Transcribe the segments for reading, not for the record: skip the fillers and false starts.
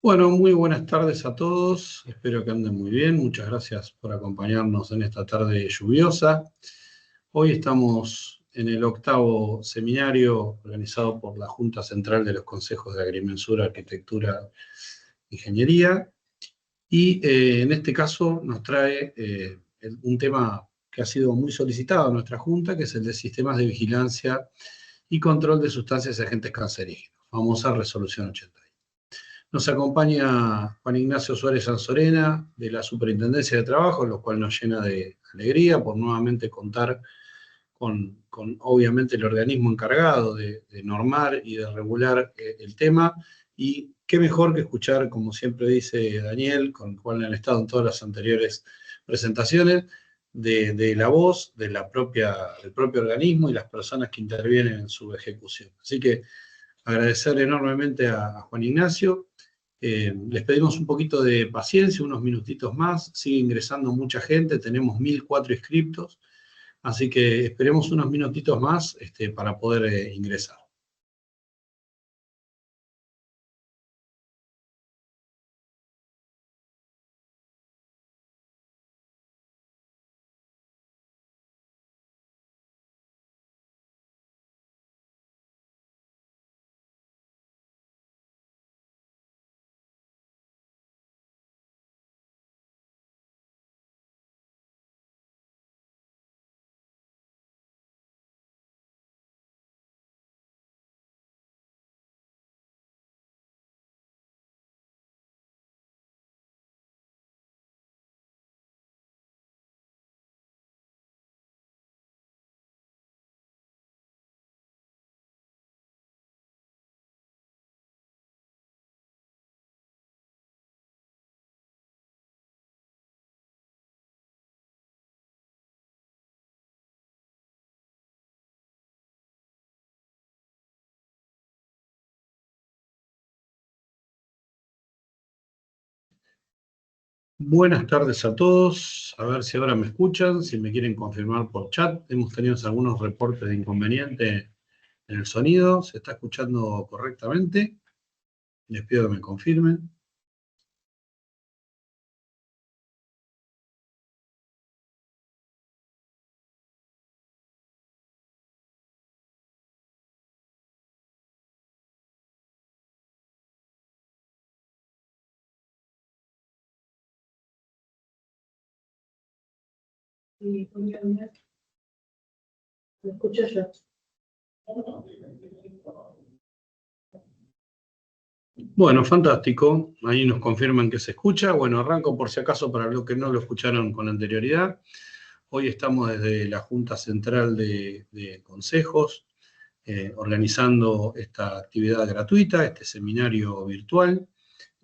Bueno, muy buenas tardes a todos. Espero que anden muy bien. Muchas gracias por acompañarnos en esta tarde lluviosa. Hoy estamos en el octavo seminario organizado por la Junta Central de los Consejos de Agrimensura, Arquitectura, Ingeniería. Y en este caso nos trae un tema que ha sido muy solicitado en nuestra Junta, que es el de sistemas de vigilancia y control de sustancias y agentes cancerígenos, famosa Resolución 80. Nos acompaña Juan Ignacio Suárez Sanzorena, de la Superintendencia de Trabajo, lo cual nos llena de alegría por nuevamente contar con obviamente el organismo encargado de normar y de regular el tema. Y qué mejor que escuchar, como siempre dice Daniel, con el cual han estado en todas las anteriores presentaciones, de la voz del propio organismo y las personas que intervienen en su ejecución. Así que agradecer enormemente a Juan Ignacio. Les pedimos un poquito de paciencia, unos minutitos más. Sigue ingresando mucha gente, tenemos 1004 inscriptos, así que esperemos unos minutitos más para poder ingresar. Buenas tardes a todos. A ver si ahora me escuchan, si me quieren confirmar por chat. Hemos tenido algunos reportes de inconveniente en el sonido. ¿Se está escuchando correctamente? Les pido que me confirmen. ¿Me escucho yo? Bueno, fantástico. Ahí nos confirman que se escucha. Bueno, arranco por si acaso para los que no lo escucharon con anterioridad. Hoy estamos desde la Junta Central de Consejos organizando esta actividad gratuita, este seminario virtual,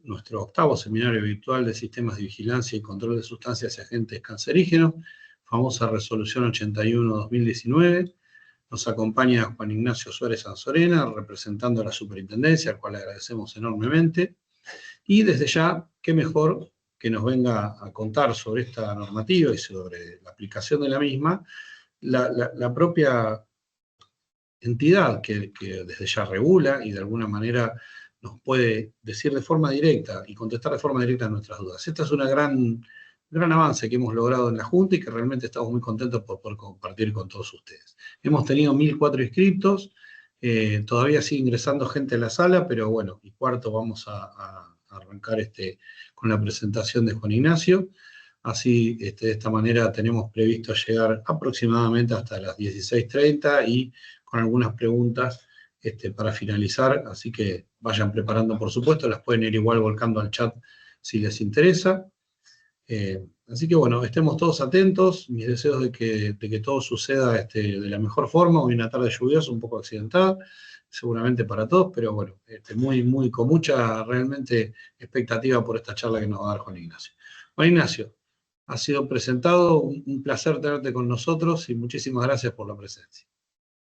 nuestro octavo seminario virtual de sistemas de vigilancia y control de sustancias y agentes cancerígenos, famosa Resolución 81-2019. Nos acompaña Juan Ignacio Suárez Sanzorena, representando a la Superintendencia, al cual le agradecemos enormemente. Y desde ya, qué mejor que nos venga a contar sobre esta normativa y sobre la aplicación de la misma, la propia entidad que desde ya regula y de alguna manera nos puede decir de forma directa y contestar de forma directa a nuestras dudas. Esta es una gran avance que hemos logrado en la Junta y que realmente estamos muy contentos por compartir con todos ustedes. Hemos tenido 1004 inscriptos, todavía sigue ingresando gente a la sala, pero bueno, y cuarto vamos a arrancar con la presentación de Juan Ignacio. Así, de esta manera tenemos previsto llegar aproximadamente hasta las 16:30 y con algunas preguntas para finalizar, así que vayan preparando, por supuesto, las pueden ir igual volcando al chat si les interesa. Así que bueno, estemos todos atentos, mis deseos de que todo suceda de la mejor forma. Hoy una tarde lluviosa, un poco accidentada, seguramente para todos, pero bueno, con mucha realmente expectativa por esta charla que nos va a dar Juan Ignacio. Juan Ignacio, ha sido presentado, un placer tenerte con nosotros y muchísimas gracias por la presencia.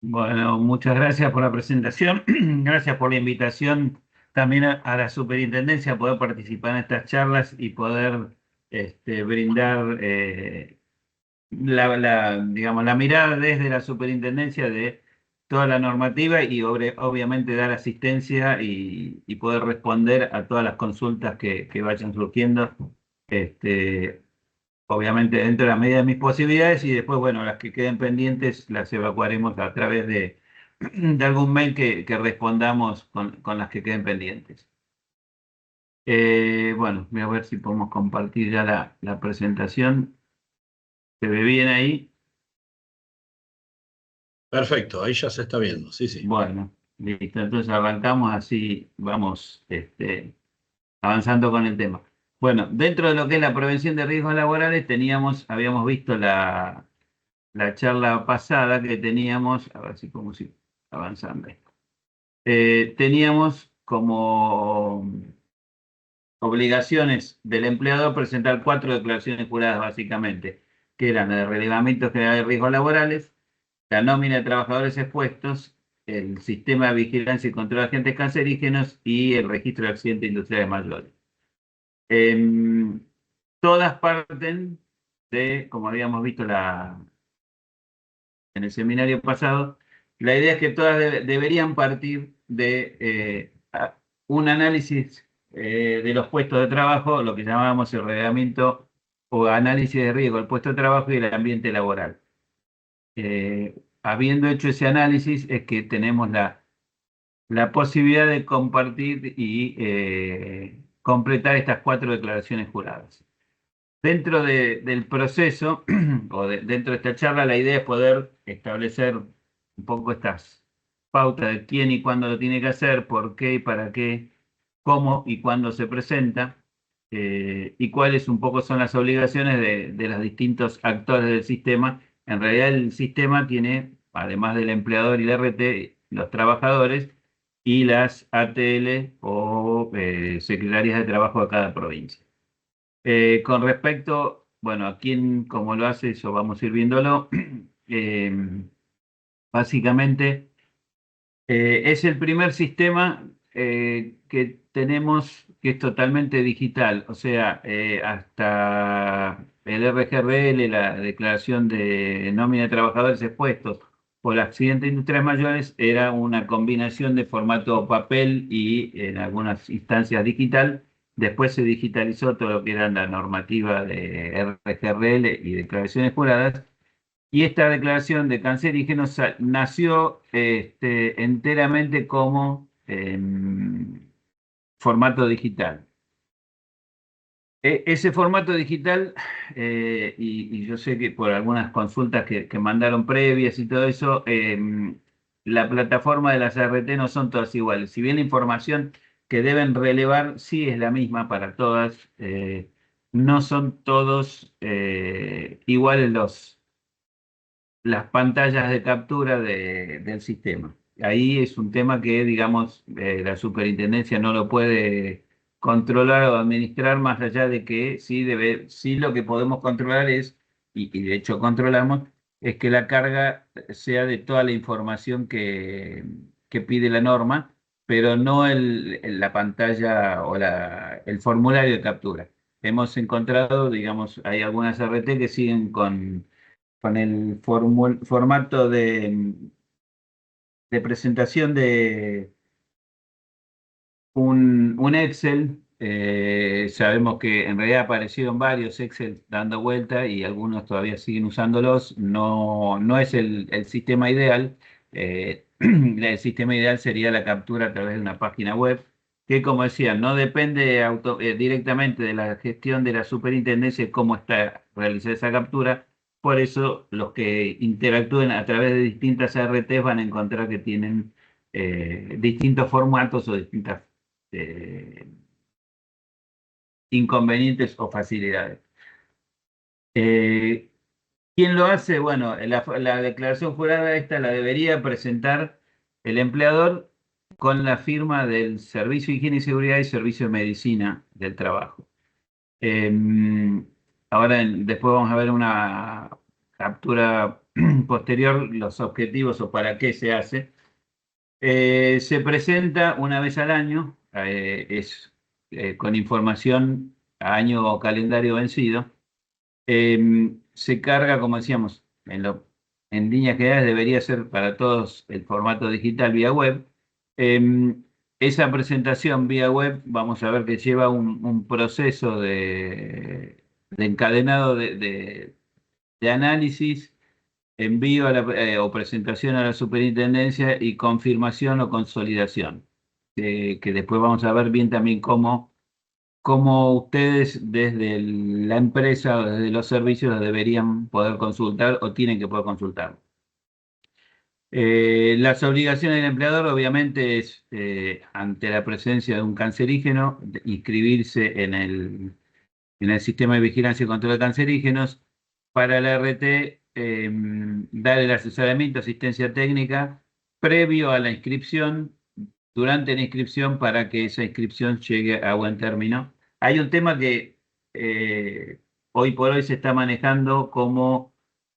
Bueno, muchas gracias por la presentación, gracias por la invitación también a la superintendencia a poder participar en estas charlas y poder brindar digamos, la mirada desde la superintendencia de toda la normativa y obviamente dar asistencia y poder responder a todas las consultas que vayan surgiendo, obviamente dentro de la medida de mis posibilidades, y después, bueno, las que queden pendientes las evacuaremos a través de algún mail que respondamos con las que queden pendientes. Bueno, voy a ver si podemos compartir ya la presentación. ¿Se ve bien ahí? Perfecto, ahí ya se está viendo, sí, sí. Bueno, listo. Entonces arrancamos así, vamos avanzando con el tema. Bueno, dentro de lo que es la prevención de riesgos laborales, habíamos visto la charla pasada que teníamos, a ver si podemos ir avanzando. Teníamos como obligaciones del empleador presentar 4 declaraciones juradas básicamente, que eran el relevamiento general de riesgos laborales, la nómina de trabajadores expuestos, el sistema de vigilancia y control de agentes cancerígenos y el registro de accidentes industriales mayores. Todas parten de, como habíamos visto en el seminario pasado, la idea es que todas deberían partir de un análisis de los puestos de trabajo, lo que llamábamos el reglamento o análisis de riesgo del puesto de trabajo y el ambiente laboral. Habiendo hecho ese análisis, es que tenemos la posibilidad de compartir y completar estas 4 declaraciones juradas. Dentro del proceso, o dentro de esta charla, la idea es poder establecer un poco estas pautas de quién y cuándo lo tiene que hacer, por qué y para qué, cómo y cuándo se presenta, y cuáles un poco son las obligaciones de los distintos actores del sistema. En realidad el sistema tiene, además del empleador y la RT, los trabajadores y las ATL o secretarias de trabajo de cada provincia. Con respecto, bueno, a quién, cómo lo hace, eso vamos a ir viéndolo. Básicamente, es el primer sistema que tenemos que es totalmente digital, o sea, hasta el RGRL, la declaración de nómina de trabajadores expuestos por accidentes industriales mayores, era una combinación de formato papel y en algunas instancias digital. Después se digitalizó todo lo que era la normativa de RGRL y declaraciones juradas. Y esta declaración de cancerígenos nació enteramente como formato digital. Ese formato digital, y yo sé que por algunas consultas que mandaron previas y todo eso, la plataforma de las RT no son todas iguales. Si bien la información que deben relevar sí es la misma para todas, no son todos iguales las pantallas de captura del sistema. Ahí es un tema que, digamos, la superintendencia no lo puede controlar o administrar, más allá de que sí lo que podemos controlar es, y de hecho controlamos, es que la carga sea de toda la información que pide la norma, pero no la pantalla o el formulario de captura. Hemos encontrado, digamos, hay algunas RT que siguen con el formato de presentación de un Excel. Sabemos que en realidad aparecieron varios Excel dando vuelta y algunos todavía siguen usándolos. No, no es el sistema ideal. El sistema ideal sería la captura a través de una página web que, como decía, no depende directamente de la gestión de la superintendencia cómo está realizada esa captura. Por eso los que interactúen a través de distintas RTs van a encontrar que tienen distintos formatos o distintas inconvenientes o facilidades. ¿Quién lo hace? Bueno, la declaración jurada esta la debería presentar el empleador con la firma del Servicio de Higiene y Seguridad y Servicio de Medicina del Trabajo. Ahora después vamos a ver una captura posterior, los objetivos o para qué se hace. Se presenta una vez al año, con información a año o calendario vencido. Se carga, como decíamos, en líneas generales debería ser para todos el formato digital vía web. Esa presentación vía web, vamos a ver que lleva un proceso de encadenado de análisis, envío o presentación a la superintendencia y confirmación o consolidación. Que después vamos a ver bien también cómo ustedes desde la empresa o desde los servicios deberían poder consultar o tienen que poder consultar. Las obligaciones del empleador obviamente es, ante la presencia de un cancerígeno, inscribirse en el sistema de vigilancia y control de cancerígenos. Para la RT, dar el asesoramiento, asistencia técnica previo a la inscripción, durante la inscripción, para que esa inscripción llegue a buen término. Hay un tema que hoy por hoy se está manejando como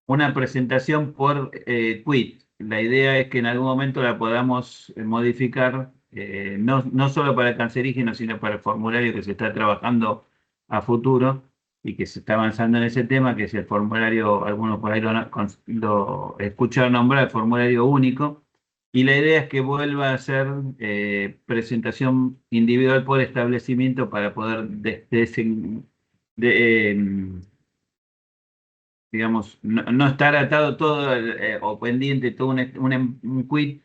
una presentación por quit. La idea es que en algún momento la podamos modificar, no solo para el cancerígeno, sino para el formulario que se está trabajando a futuro y que se está avanzando en ese tema, que es el formulario, algunos por ahí lo escucharon nombrar, el formulario único. Y la idea es que vuelva a ser presentación individual por establecimiento para poder digamos, no estar atado todo o pendiente todo un quit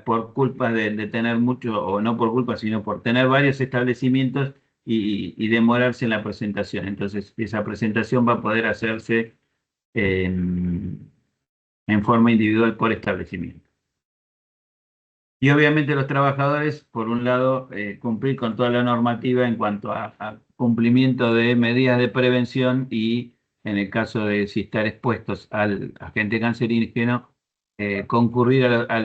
por culpa de tener mucho, o no por culpa, sino por tener varios establecimientos y demorarse en la presentación. Entonces, esa presentación va a poder hacerse en forma individual por establecimiento. Y obviamente los trabajadores, por un lado, cumplir con toda la normativa en cuanto a cumplimiento de medidas de prevención y, en el caso de si estar expuestos al agente cancerígeno, concurrir a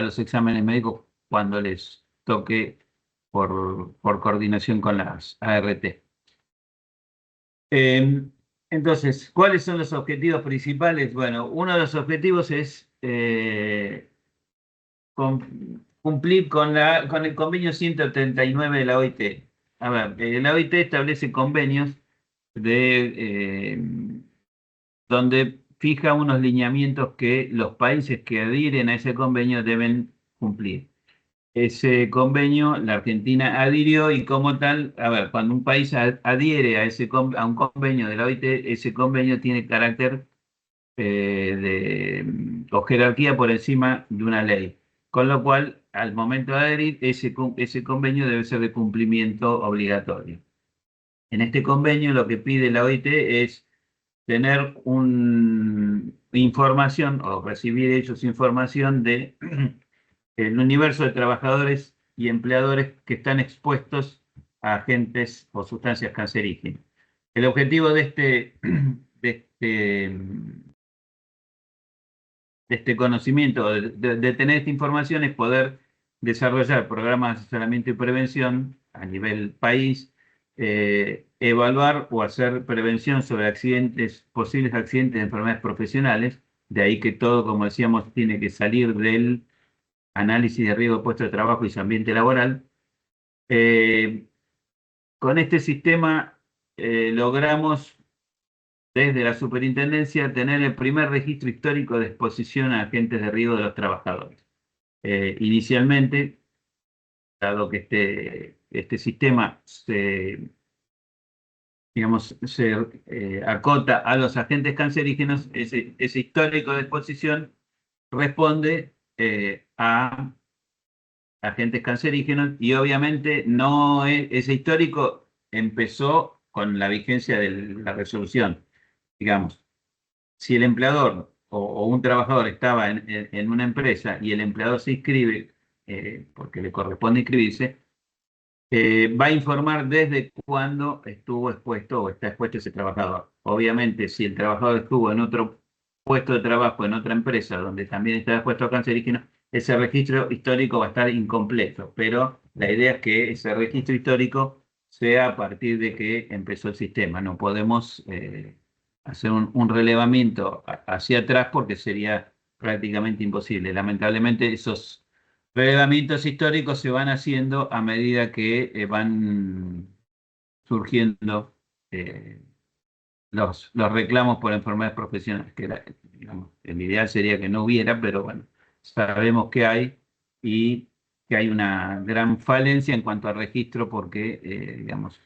los exámenes médicos cuando les toque por coordinación con las ART. Entonces, ¿cuáles son los objetivos principales? Bueno, uno de los objetivos es cumplir con el convenio 139 de la OIT. A ver, la OIT establece convenios donde fija unos lineamientos que los países que adhieren a ese convenio deben cumplir. Ese convenio, la Argentina adhirió y como tal, a ver, cuando un país adhiere a un convenio de la OIT, ese convenio tiene carácter o jerarquía por encima de una ley. Con lo cual, al momento de adherir, ese convenio debe ser de cumplimiento obligatorio. En este convenio lo que pide la OIT es tener información o recibir ellos información de el universo de trabajadores y empleadores que están expuestos a agentes o sustancias cancerígenas. El objetivo de este conocimiento, de tener esta información, es poder desarrollar programas de asesoramiento y prevención a nivel país, evaluar o hacer prevención sobre posibles accidentes de enfermedades profesionales, de ahí que todo, como decíamos, tiene que salir del análisis de riesgo de puesto de trabajo y su ambiente laboral. Con este sistema logramos desde la superintendencia tener el primer registro histórico de exposición a agentes de riesgo de los trabajadores. Inicialmente, dado que este sistema digamos, se acota a los agentes cancerígenos, ese histórico de exposición responde a agentes cancerígenos y obviamente ese histórico empezó con la vigencia de la resolución. Digamos, si el empleador o un trabajador estaba en una empresa y el empleador se inscribe, porque le corresponde inscribirse, va a informar desde cuándo estuvo expuesto o está expuesto ese trabajador. Obviamente, si el trabajador estuvo en otro puesto de trabajo, en otra empresa donde también está expuesto a cancerígeno, ese registro histórico va a estar incompleto, pero la idea es que ese registro histórico sea a partir de que empezó el sistema. No podemos hacer un relevamiento hacia atrás porque sería prácticamente imposible. Lamentablemente, esos relevamientos históricos se van haciendo a medida que van surgiendo los reclamos por enfermedades profesionales, que digamos. El ideal sería que no hubiera, pero bueno, sabemos que hay y que hay una gran falencia en cuanto al registro porque, digamos,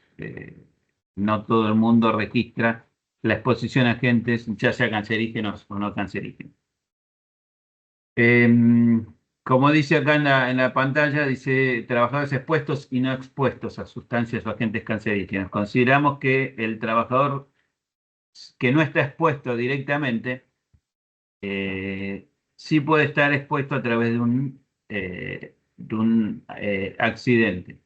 no todo el mundo registra la exposición a agentes, ya sea cancerígenos o no cancerígenos. Como dice acá en la pantalla, dice trabajadores expuestos y no expuestos a sustancias o agentes cancerígenos. Consideramos que el trabajador que no está expuesto directamente, sí puede estar expuesto a través de un accidente.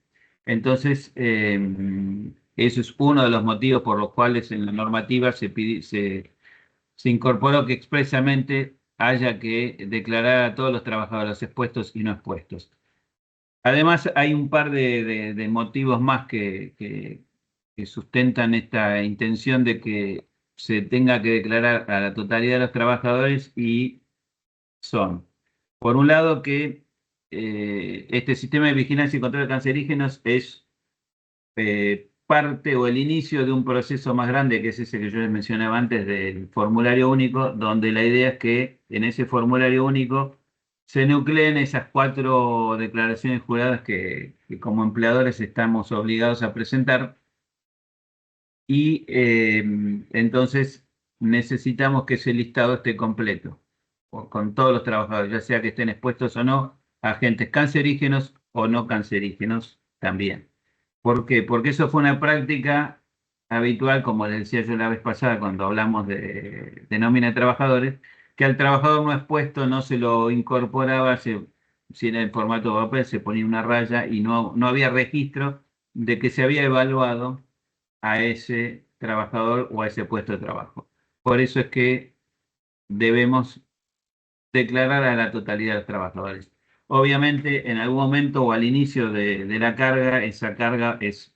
Entonces, eso es uno de los motivos por los cuales en la normativa se incorporó que expresamente haya que declarar a todos los trabajadores expuestos y no expuestos. Además, hay un par de motivos más que sustentan esta intención de que se tenga que declarar a la totalidad de los trabajadores y son, por un lado, que este sistema de vigilancia y control de cancerígenos es parte o el inicio de un proceso más grande, que es ese que yo les mencionaba antes del formulario único, donde la idea es que en ese formulario único se nucleen esas 4 declaraciones juradas que como empleadores estamos obligados a presentar y entonces necesitamos que ese listado esté completo con todos los trabajadores, ya sea que estén expuestos o no a agentes cancerígenos o no cancerígenos también. ¿Por qué? Porque eso fue una práctica habitual, como les decía yo la vez pasada cuando hablamos de nómina de trabajadores, que al trabajador no expuesto no se lo incorporaba, si era en formato de papel se ponía una raya y no había registro de que se había evaluado a ese trabajador o a ese puesto de trabajo. Por eso es que debemos declarar a la totalidad de los trabajadores. Obviamente, en algún momento o al inicio de la carga, esa carga es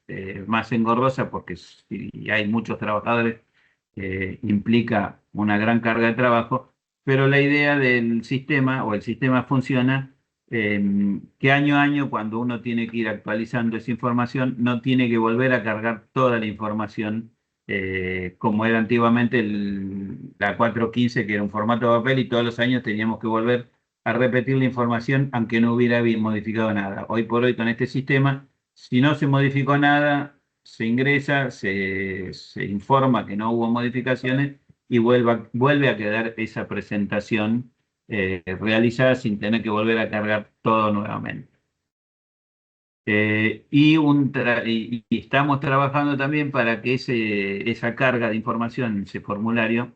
más engorrosa porque si hay muchos trabajadores, implica una gran carga de trabajo, pero la idea del sistema o el sistema funciona que año a año, cuando uno tiene que ir actualizando esa información, no tiene que volver a cargar toda la información como era antiguamente la 415, que era un formato de papel y todos los años teníamos que volver a repetir la información aunque no hubiera modificado nada. Hoy por hoy con este sistema, si no se modificó nada, se ingresa, se informa que no hubo modificaciones y vuelve a quedar esa presentación realizada sin tener que volver a cargar todo nuevamente. Y estamos trabajando también para que esa carga de información, ese formulario,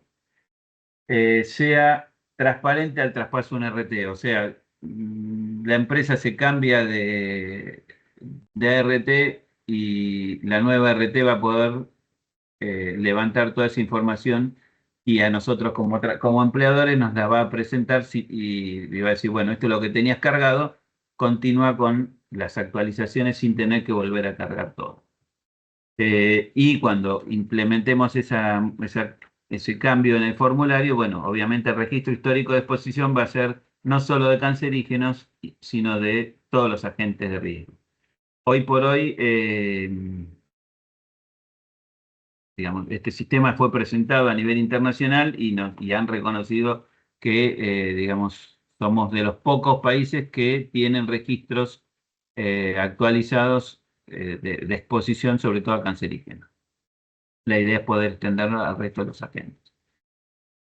sea transparente al traspaso de un RT. O sea, la empresa se cambia de ART y la nueva RT va a poder levantar toda esa información y a nosotros como empleadores nos la va a presentar y va a decir, bueno, esto es lo que tenías cargado, continúa con las actualizaciones sin tener que volver a cargar todo. Y cuando implementemos ese cambio en el formulario, bueno, obviamente el registro histórico de exposición va a ser no solo de cancerígenos, sino de todos los agentes de riesgo. Hoy por hoy, digamos, este sistema fue presentado a nivel internacional y han reconocido que, digamos, somos de los pocos países que tienen registros actualizados de exposición, sobre todo a cancerígenos. La idea es poder extenderlo al resto de los agentes.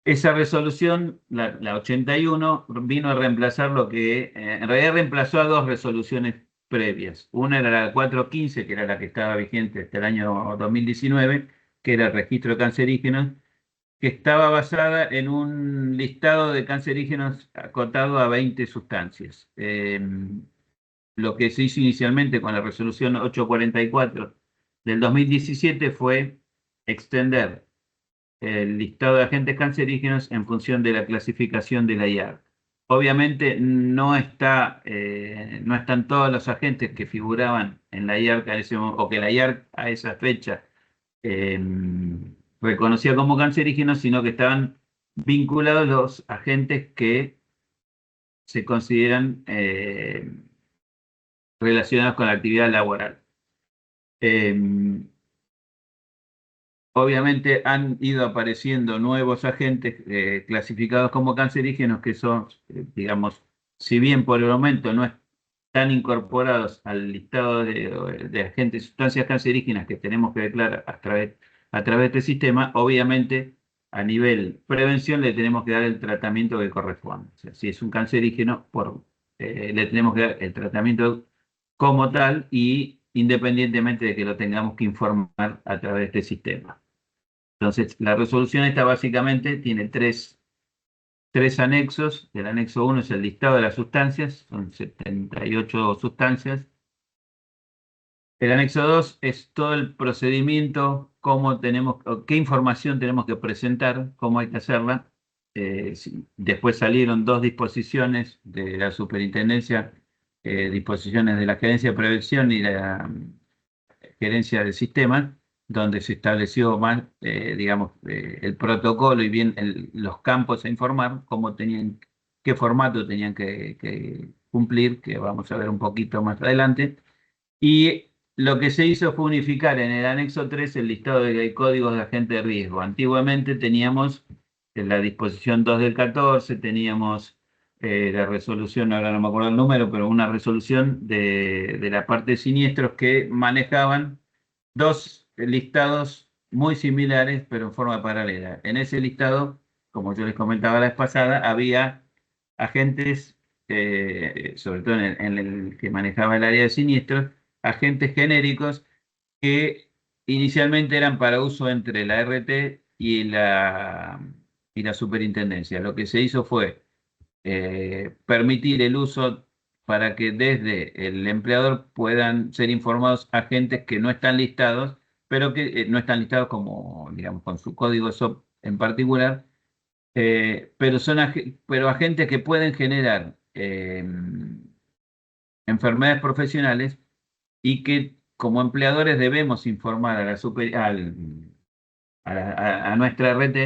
Esa resolución, la 81, vino a reemplazar lo que, en realidad reemplazó a 2 resoluciones previas. Una era la 415, que era la que estaba vigente hasta el año 2019, que era el registro de cancerígenos, que estaba basada en un listado de cancerígenos acotado a 20 sustancias. Lo que se hizo inicialmente con la resolución 844 del 2017 fue extender el listado de agentes cancerígenos en función de la clasificación de la IARC. Obviamente no están todos los agentes que figuraban en la IARC o que la IARC a esa fecha eh, reconocía como cancerígenos, sino que estaban vinculados los agentes que se consideran relacionados con la actividad laboral. obviamente han ido apareciendo nuevos agentes clasificados como cancerígenos que son, digamos, si bien por el momento no están incorporados al listado de agentes y sustancias cancerígenas que tenemos que declarar a través de este sistema, obviamente a nivel prevención le tenemos que dar el tratamiento que corresponde. O sea, si es un cancerígeno, le tenemos que dar el tratamiento como tal y independientemente de que lo tengamos que informar a través de este sistema. Entonces, la resolución esta básicamente tiene tres anexos. El anexo 1 es el listado de las sustancias, son 78 sustancias. El anexo 2 es todo el procedimiento, qué información tenemos que presentar, cómo hay que hacerla. Después salieron dos disposiciones de la superintendencia, disposiciones de la Gerencia de Prevención y la Gerencia de Sistemas, donde se estableció más, digamos, el protocolo y bien los campos a informar, qué formato tenían que cumplir, que vamos a ver un poquito más adelante. Y lo que se hizo fue unificar en el anexo 3 el listado de códigos de agente de riesgo. Antiguamente teníamos en la disposición 2 del 14, teníamos la resolución, ahora no me acuerdo el número, pero una resolución de la parte de siniestros que manejaban dos listados muy similares, pero en forma paralela. En ese listado, como yo les comentaba la vez pasada, había agentes, sobre todo en el que manejaba el área de siniestros, agentes genéricos que inicialmente eran para uso entre la RT y la superintendencia. Lo que se hizo fue permitir el uso para que desde el empleador puedan ser informados agentes que no están listados, pero que no están listados como, digamos, con su código SOP en particular, pero agentes que pueden generar enfermedades profesionales y que como empleadores debemos informar a nuestra RT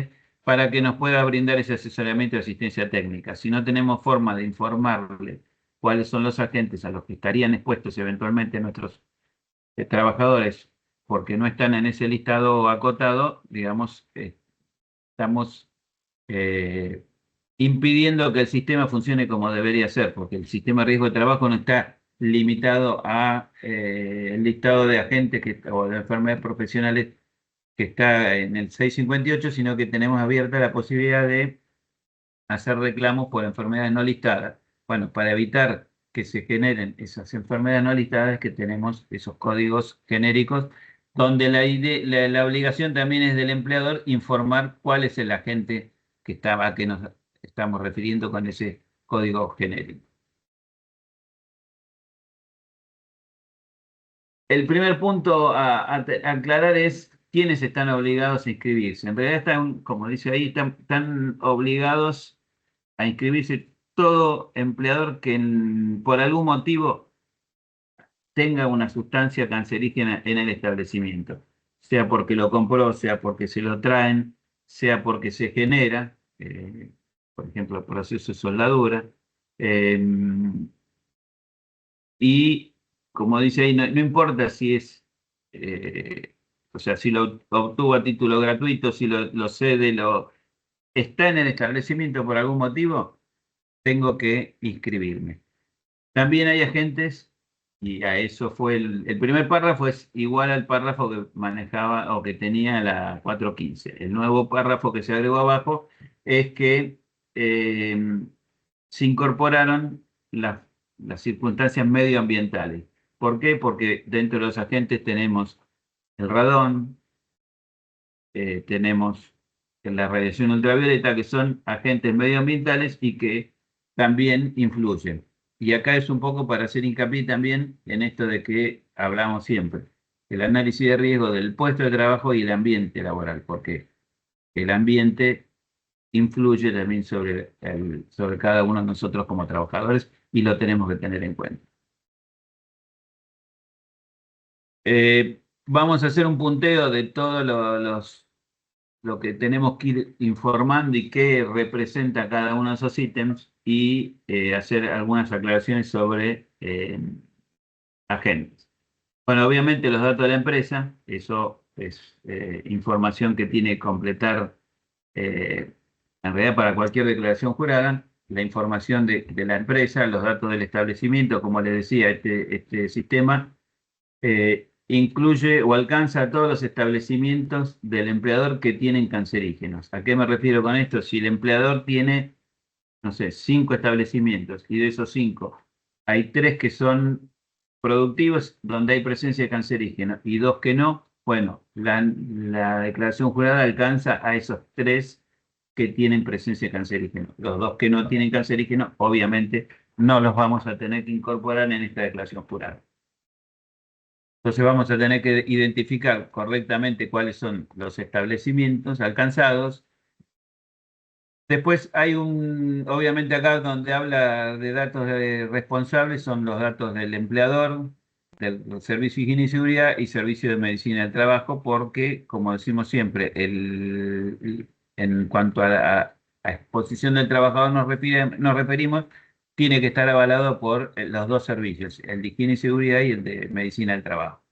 para que nos pueda brindar ese asesoramiento y asistencia técnica. Si no tenemos forma de informarle cuáles son los agentes a los que estarían expuestos eventualmente nuestros trabajadores, porque no están en ese listado acotado, digamos, estamos impidiendo que el sistema funcione como debería ser, porque el sistema de riesgo de trabajo no está limitado a el listado de agentes o de enfermedades profesionales que está en el 658, sino que tenemos abierta la posibilidad de hacer reclamos por enfermedades no listadas. Bueno, para evitar que se generen esas enfermedades no listadas es que tenemos esos códigos genéricos, donde la obligación también es del empleador informar cuál es el agente a que nos estamos refiriendo con ese código genérico. El primer punto a aclarar es quiénes están obligados a inscribirse. En realidad están, como dice ahí, están obligados a inscribirse todo empleador que por algún motivo tenga una sustancia cancerígena en el establecimiento, sea porque lo compró, sea porque se lo traen, sea porque se genera, por ejemplo, el proceso de soldadura. eh, y como dice ahí, no importa si o sea, si lo obtuvo a título gratuito, si lo cede, está en el establecimiento por algún motivo, tengo que inscribirme. También hay agentes, y a eso fue el primer párrafo, es igual al párrafo que manejaba o que tenía la 415. El nuevo párrafo que se agregó abajo es que se incorporaron las circunstancias medioambientales. ¿Por qué? Porque dentro de los agentes tenemos el radón, tenemos la radiación ultravioleta, que son agentes medioambientales y que también influyen. Y acá es un poco para hacer hincapié también en esto de que hablamos siempre, el análisis de riesgo del puesto de trabajo y el ambiente laboral, porque el ambiente influye también sobre cada uno de nosotros como trabajadores y lo tenemos que tener en cuenta. Vamos a hacer un punteo de todos lo que tenemos que ir informando y qué representa cada uno de esos ítems y hacer algunas aclaraciones sobre agentes. Bueno, obviamente los datos de la empresa, eso es información que tiene que completar, en realidad para cualquier declaración jurada, la información de la empresa, los datos del establecimiento, como les decía, este sistema incluye o alcanza a todos los establecimientos del empleador que tienen cancerígenos. ¿A qué me refiero con esto? Si el empleador tiene, no sé, 5 establecimientos y de esos 5 hay 3 que son productivos donde hay presencia de cancerígeno y 2 que no, bueno, la declaración jurada alcanza a esos 3 que tienen presencia de cancerígeno. Los 2 que no tienen cancerígeno, obviamente, no los vamos a tener que incorporar en esta declaración jurada. Entonces vamos a tener que identificar correctamente cuáles son los establecimientos alcanzados. Después hay obviamente acá donde habla de datos responsables, son los datos del empleador, del Servicio de Higiene y Seguridad y Servicio de Medicina del Trabajo, porque, como decimos siempre, en cuanto a exposición del trabajador nos referimos, tiene que estar avalado por los 2 servicios, el de Higiene y Seguridad y el de Medicina del Trabajo.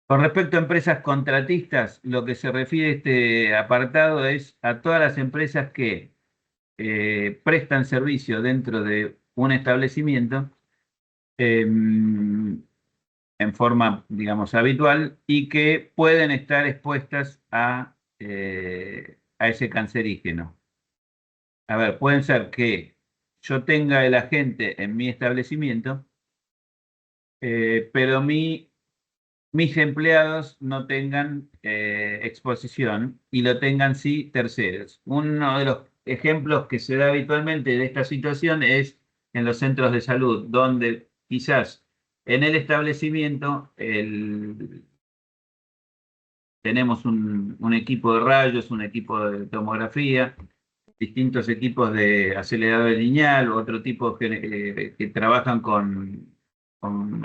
Con respecto a empresas contratistas, lo que se refiere a este apartado es a todas las empresas que prestan servicio dentro de un establecimiento en forma, digamos, habitual y que pueden estar expuestas a ese cancerígeno. A ver, pueden ser que yo tenga el agente en mi establecimiento, pero mis empleados no tengan exposición y lo tengan sí terceros. Uno de los ejemplos que se da habitualmente de esta situación es en los centros de salud, donde quizás en el establecimiento tenemos un equipo de rayos, un equipo de tomografía, distintos equipos de acelerador lineal, otro tipo que trabajan con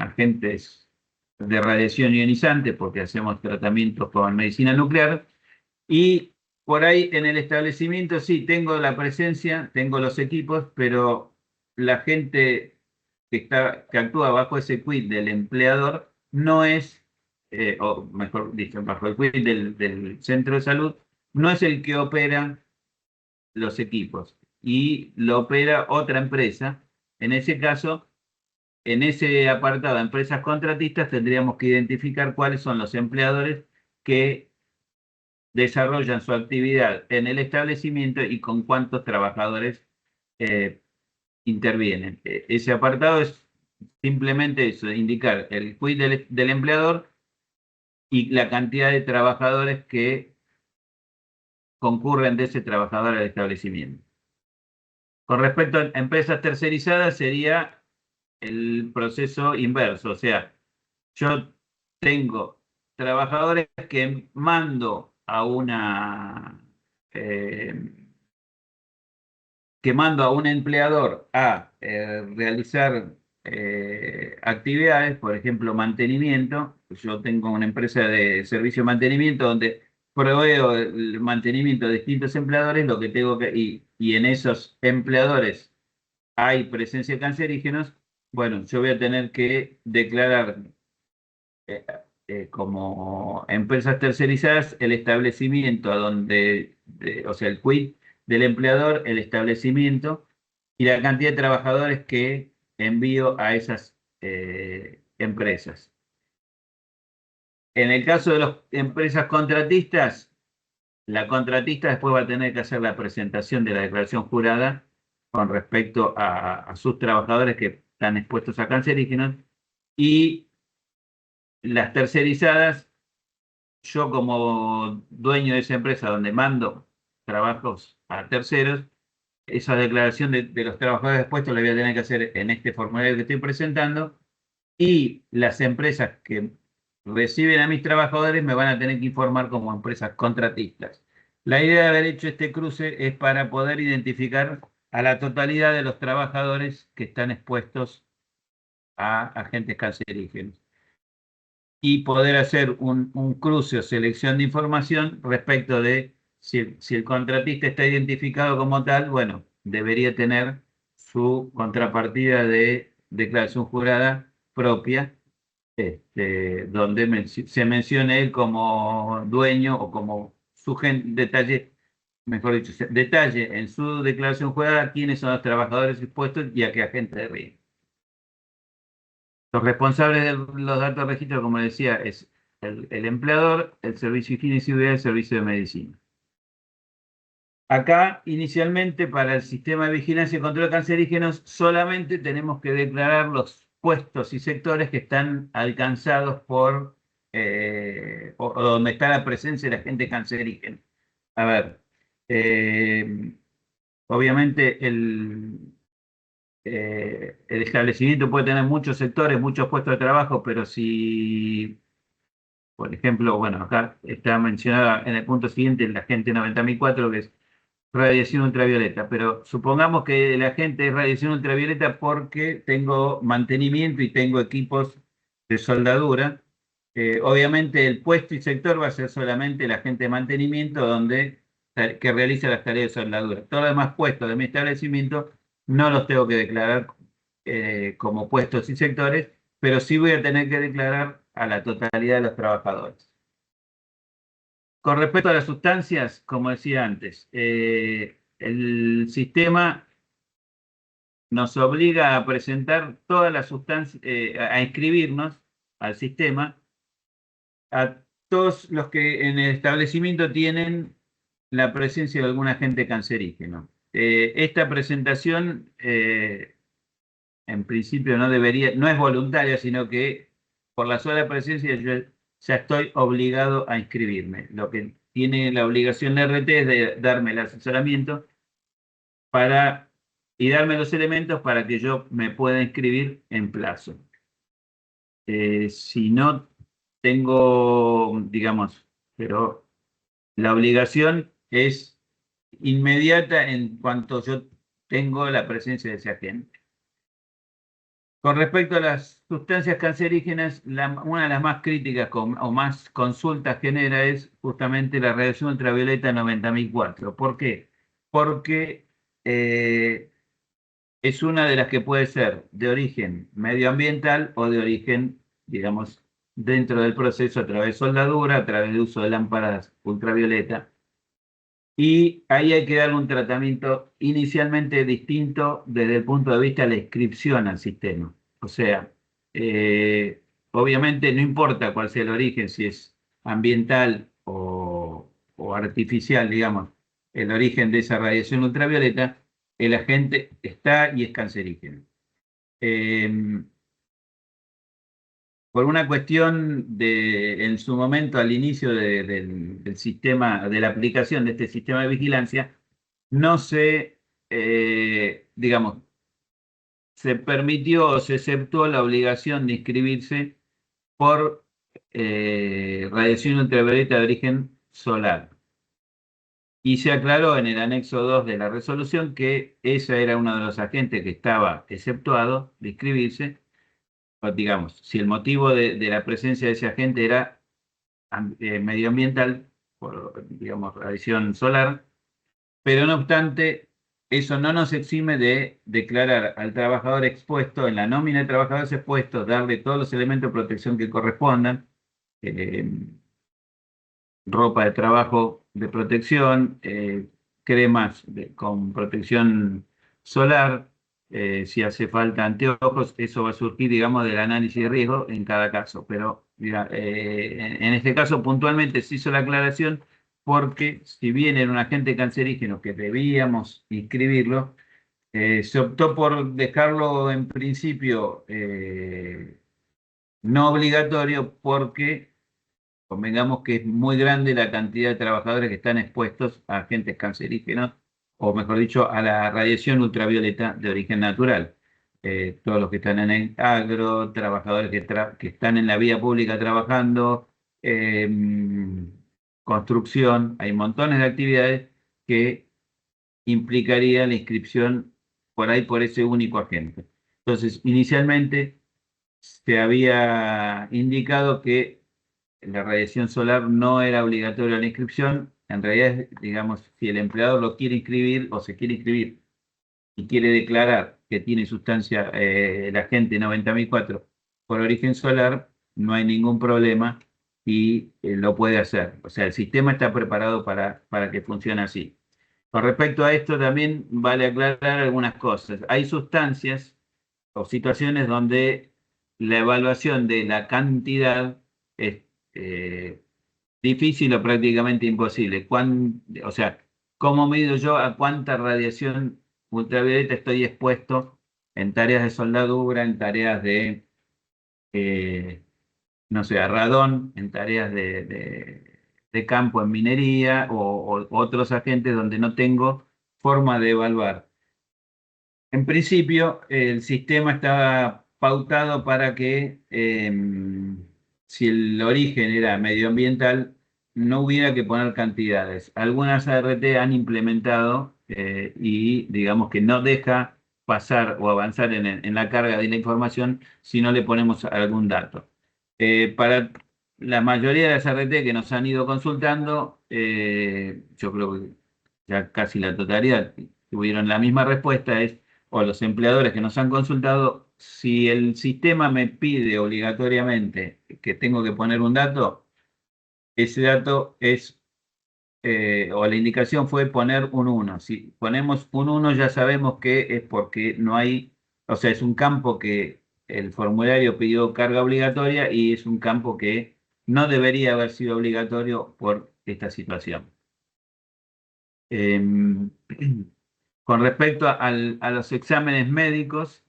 agentes de radiación ionizante, porque hacemos tratamientos con medicina nuclear, y por ahí en el establecimiento sí, tengo la presencia, tengo los equipos, pero la gente que actúa bajo ese quit del empleador no es, o mejor dicho, bajo el quit del centro de salud, no es el que opera los equipos y lo opera otra empresa. En ese caso, en ese apartado de empresas contratistas tendríamos que identificar cuáles son los empleadores que desarrollan su actividad en el establecimiento y con cuántos trabajadores intervienen. Ese apartado es simplemente eso, indicar el quit del empleador y la cantidad de trabajadores que concurren de ese trabajador al establecimiento. Con respecto a empresas tercerizadas sería el proceso inverso, o sea, yo tengo trabajadores que mando a un empleador a realizar actividades, por ejemplo, mantenimiento. Yo tengo una empresa de servicio de mantenimiento donde proveo el mantenimiento de distintos empleadores, lo que tengo y en esos empleadores hay presencia de cancerígenos. Bueno, yo voy a tener que declarar como empresas tercerizadas el establecimiento a donde, o sea, el quit del empleador, el establecimiento y la cantidad de trabajadores que envío a esas empresas. En el caso de las empresas contratistas, la contratista después va a tener que hacer la presentación de la declaración jurada con respecto a sus trabajadores que están expuestos a cancerígenos, y las tercerizadas, yo como dueño de esa empresa donde mando trabajos a terceros, esa declaración de los trabajadores expuestos la voy a tener que hacer en este formulario que estoy presentando, y las empresas que reciben a mis trabajadores me van a tener que informar como empresas contratistas. La idea de haber hecho este cruce es para poder identificar a la totalidad de los trabajadores que están expuestos a agentes cancerígenos y poder hacer un cruce o selección de información respecto de si el contratista está identificado como tal, bueno, debería tener su contrapartida de declaración jurada propia donde se mencione él como dueño o como detalle, mejor dicho, detalle en su declaración jurada quiénes son los trabajadores expuestos y a qué agente de riesgo. Los responsables de los datos de registro, como decía, es el empleador, el Servicio de Higiene y Seguridad y el Servicio de Medicina. Acá, inicialmente, para el sistema de vigilancia y control de cancerígenos, solamente tenemos que declarar los puestos y sectores que están alcanzados por, o donde está la presencia de agente cancerígeno. A ver, obviamente el establecimiento puede tener muchos sectores, muchos puestos de trabajo, pero si, por ejemplo, bueno, acá está mencionada en el punto siguiente el agente 90.004, que es radiación ultravioleta, pero supongamos que el agente es radiación ultravioleta porque tengo mantenimiento y tengo equipos de soldadura. Obviamente el puesto y sector va a ser solamente el agente de mantenimiento que realiza las tareas de soldadura. Todos los demás puestos de mi establecimiento no los tengo que declarar como puestos y sectores, pero sí voy a tener que declarar a la totalidad de los trabajadores. Con respecto a las sustancias, como decía antes, el sistema nos obliga a presentar todas las sustancias, a inscribirnos al sistema, a todos los que en el establecimiento tienen la presencia de algún agente cancerígeno. Esta presentación, en principio, no es voluntaria, sino que por la sola presencia yo ya estoy obligado a inscribirme. Lo que tiene la obligación de RT es de darme el asesoramiento y darme los elementos para que yo me pueda inscribir en plazo. Si no tengo, digamos, pero la obligación es inmediata en cuanto yo tengo la presencia de ese agente. Con respecto a las sustancias cancerígenas, una de las más críticas o más consultas genera es justamente la radiación ultravioleta 90.004. ¿Por qué? Porque es una de las que puede ser de origen medioambiental o de origen, digamos, dentro del proceso a través de soldadura, a través de uso de lámparas ultravioleta. Y ahí hay que darle un tratamiento inicialmente distinto desde el punto de vista de la inscripción al sistema. O sea, obviamente no importa cuál sea el origen, si es ambiental o artificial, digamos, el origen de esa radiación ultravioleta, el agente está y es cancerígeno. Por una cuestión en su momento, al inicio del sistema, de la aplicación de este sistema de vigilancia, no se, digamos, se permitió o se exceptuó la obligación de inscribirse por radiación ultravioleta de origen solar. Y se aclaró en el anexo 2 de la resolución que ese era uno de los agentes que estaba exceptuado de inscribirse. Digamos, si el motivo de la presencia de ese agente era medioambiental, por, digamos, radiación solar, pero no obstante, eso no nos exime de declarar al trabajador expuesto en la nómina de trabajadores expuestos, darle todos los elementos de protección que correspondan, ropa de trabajo de protección, cremas con protección solar, si hace falta anteojos, eso va a surgir, digamos, del análisis de riesgo en cada caso. Pero mira, en este caso puntualmente se hizo la aclaración porque si bien era un agente cancerígeno que debíamos inscribirlo, se optó por dejarlo en principio no obligatorio porque convengamos que es muy grande la cantidad de trabajadores que están expuestos a agentes cancerígenos, o mejor dicho, a la radiación ultravioleta de origen natural. Todos los que están en el agro, trabajadores que están en la vía pública trabajando, construcción, hay montones de actividades que implicaría la inscripción por ahí por ese único agente. Entonces, inicialmente se había indicado que la radiación solar no era obligatoria la inscripción. En realidad, digamos, si el empleador lo quiere inscribir o se quiere inscribir y quiere declarar que tiene sustancia el agente 90.004 por origen solar, no hay ningún problema y lo puede hacer. O sea, el sistema está preparado para que funcione así. Con respecto a esto también vale aclarar algunas cosas. Hay sustancias o situaciones donde la evaluación de la cantidad es difícil o prácticamente imposible. O sea, ¿cómo mido yo a cuánta radiación ultravioleta estoy expuesto en tareas de soldadura, en tareas de, no sé, a radón, en tareas de campo en minería o otros agentes donde no tengo forma de evaluar? En principio, el sistema está pautado para que si el origen era medioambiental, no hubiera que poner cantidades. Algunas ART han implementado y digamos que no deja pasar o avanzar en la carga de la información si no le ponemos algún dato. Para la mayoría de las ART que nos han ido consultando, yo creo que ya casi la totalidad tuvieron la misma respuesta, es o los empleadores que nos han consultado, si el sistema me pide obligatoriamente que tengo que poner un dato, ese dato es, o la indicación fue poner un 1. Si ponemos un 1 ya sabemos que es porque no hay, o sea, es un campo que el formulario pidió carga obligatoria y es un campo que no debería haber sido obligatorio por esta situación. Em, Con respecto a los exámenes médicos,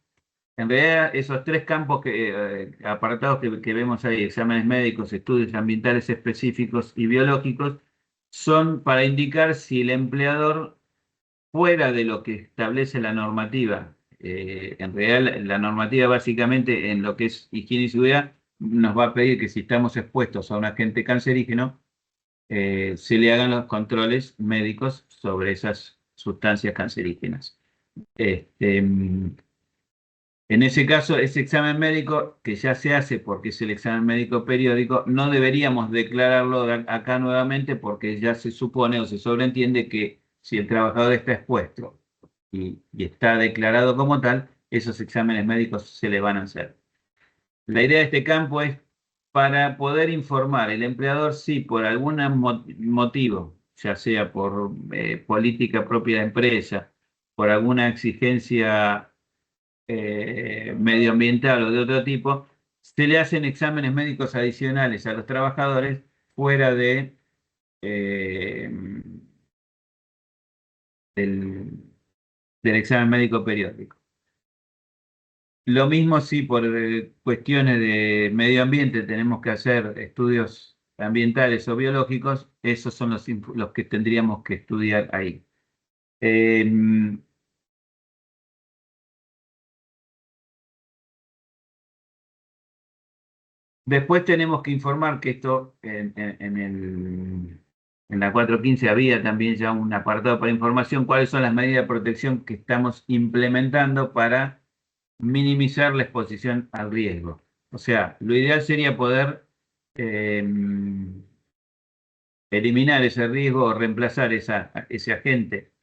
en realidad esos tres campos apartados que vemos ahí, exámenes médicos, estudios ambientales específicos y biológicos, son para indicar si el empleador, fuera de lo que establece la normativa, en realidad la normativa básicamente en lo que es higiene y seguridad, nos va a pedir que si estamos expuestos a un agente cancerígeno, se le hagan los controles médicos sobre esas sustancias cancerígenas. En ese caso, ese examen médico que ya se hace porque es el examen médico periódico, no deberíamos declararlo acá nuevamente porque ya se supone o se sobreentiende que si el trabajador está expuesto y está declarado como tal, esos exámenes médicos se le van a hacer. La idea de este campo es para poder informar el empleador si por algún motivo, ya sea por política propia de empresa, por alguna exigencia medioambiental o de otro tipo, se le hacen exámenes médicos adicionales a los trabajadores fuera eh, del examen médico periódico. Lo mismo si por cuestiones de medio ambiente tenemos que hacer estudios ambientales o biológicos, esos son los que tendríamos que estudiar ahí. Después tenemos que informar que esto en la 415 había también ya un apartado para información, cuáles son las medidas de protección que estamos implementando para minimizar la exposición al riesgo. O sea, lo ideal sería poder eh, eliminar ese riesgo o reemplazar ese agente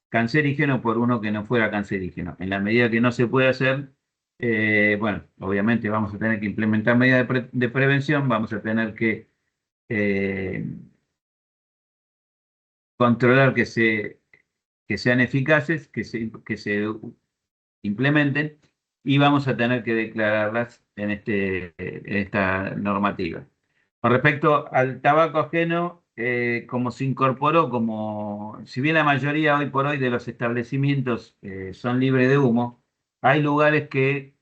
cancerígeno por uno que no fuera cancerígeno. En la medida que no se puede hacer, bueno, obviamente vamos a tener que implementar medidas de prevención, vamos a tener que eh, controlar que sean eficaces, que se implementen y vamos a tener que declararlas en esta normativa. Con respecto al tabaco ajeno, como se incorporó, si bien la mayoría hoy por hoy de los establecimientos son libres de humo, hay lugares que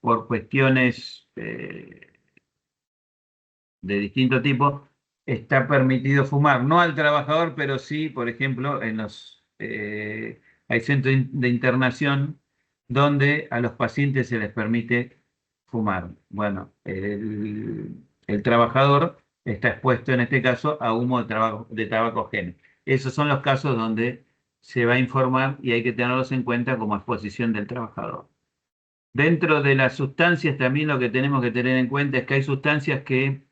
por cuestiones de distinto tipo está permitido fumar, no al trabajador, pero sí, por ejemplo, hay centros de internación donde a los pacientes se les permite fumar. Bueno, el trabajador está expuesto en este caso a humo de tabaco ajeno. Esos son los casos donde se va a informar y hay que tenerlos en cuenta como exposición del trabajador. Dentro de las sustancias también lo que tenemos que tener en cuenta es que hay sustancias que,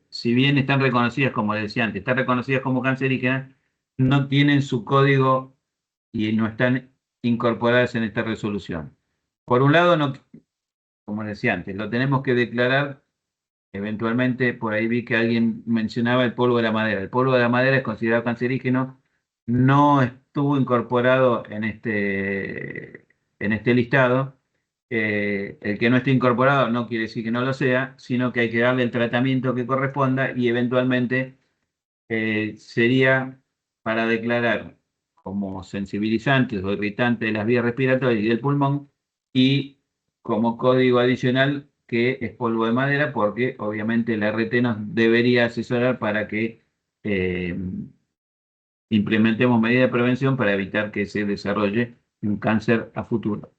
si bien están reconocidas, como decía antes, están reconocidas como cancerígenas, no tienen su código y no están incorporadas en esta resolución. Por un lado, como decía antes, lo tenemos que declarar. Eventualmente, por ahí vi que alguien mencionaba el polvo de la madera. El polvo de la madera es considerado cancerígeno, no estuvo incorporado en este listado. El que no esté incorporado no quiere decir que no lo sea, sino que hay que darle el tratamiento que corresponda y eventualmente sería para declarar como sensibilizantes o irritantes de las vías respiratorias y del pulmón, y como código adicional que es polvo de madera, porque obviamente la RT nos debería asesorar para que eh, implementemos medidas de prevención para evitar que se desarrolle un cáncer a futuro.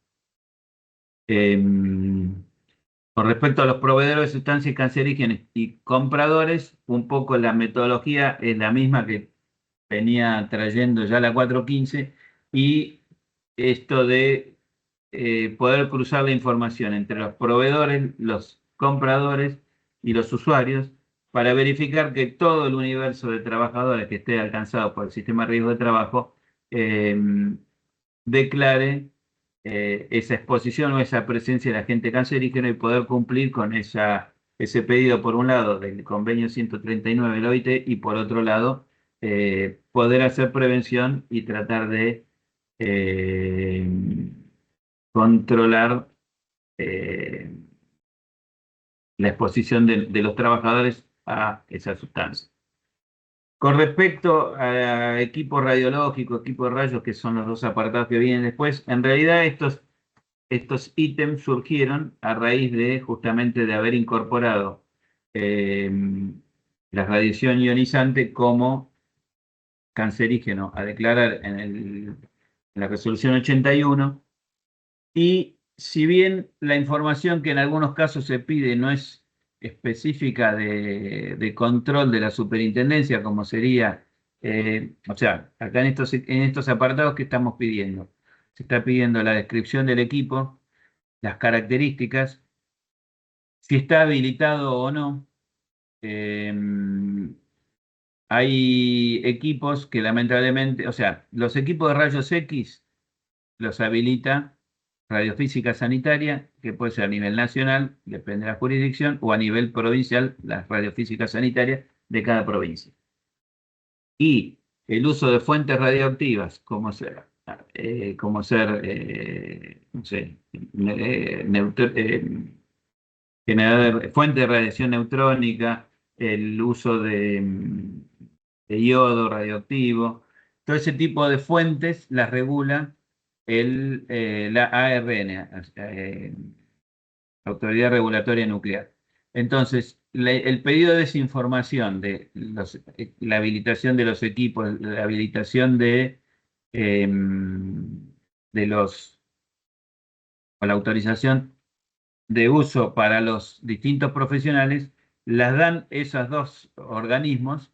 Con respecto a los proveedores de sustancias cancerígenas y compradores, un poco la metodología es la misma que venía trayendo ya la 415, y esto de poder cruzar la información entre los proveedores, los compradores y los usuarios para verificar que todo el universo de trabajadores que esté alcanzado por el sistema de riesgo de trabajo eh, declare esa exposición o esa presencia de agente cancerígeno, y poder cumplir con ese pedido, por un lado, del convenio 139 de la OIT, y por otro lado, poder hacer prevención y tratar de eh, controlar eh, la exposición de los trabajadores a esa sustancia. Con respecto a equipo radiológico, equipo de rayos, que son los dos apartados que vienen después, en realidad estos ítems surgieron a raíz de justamente de haber incorporado eh, la radiación ionizante como cancerígeno a declarar en la resolución 81. Y si bien la información que en algunos casos se pide no es específica de control de la superintendencia, como sería, o sea, acá en estos apartados que estamos pidiendo, se está pidiendo la descripción del equipo, las características, si está habilitado o no. Eh, Hay equipos que lamentablemente, o sea, los equipos de rayos X los habilita Radiofísica Sanitaria, que puede ser a nivel nacional, depende de la jurisdicción, o a nivel provincial, la radiofísica sanitaria de cada provincia. Y el uso de fuentes radioactivas, no sé, fuente de radiación neutrónica, el uso de yodo radioactivo, todo ese tipo de fuentes las regula la ARN, Autoridad Regulatoria Nuclear. Entonces, el pedido de desinformación de la habilitación de los equipos, la habilitación de o la autorización de uso para los distintos profesionales, las dan esos dos organismos,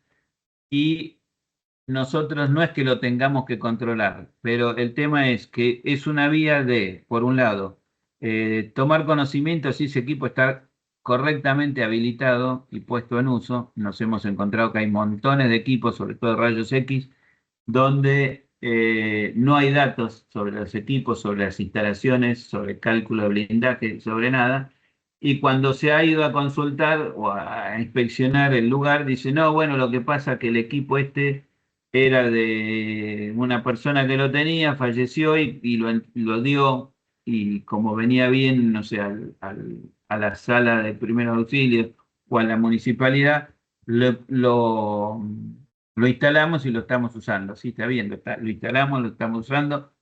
y nosotros no es que lo tengamos que controlar, pero el tema es que es una vía de, por un lado, tomar conocimiento si ese equipo está correctamente habilitado y puesto en uso. Nos hemos encontrado que hay montones de equipos, sobre todo de rayos X, donde no hay datos sobre los equipos, sobre las instalaciones, sobre cálculo de blindaje, sobre nada. Y cuando se ha ido a consultar o a inspeccionar el lugar, dice, no, bueno, lo que pasa es que el equipo este era de una persona que lo tenía, falleció y lo dio, y como venía bien, no sé, a la sala de primeros auxilios o a la municipalidad, lo instalamos y lo estamos usando. Sí, está bien, lo instalamos, lo estamos usando,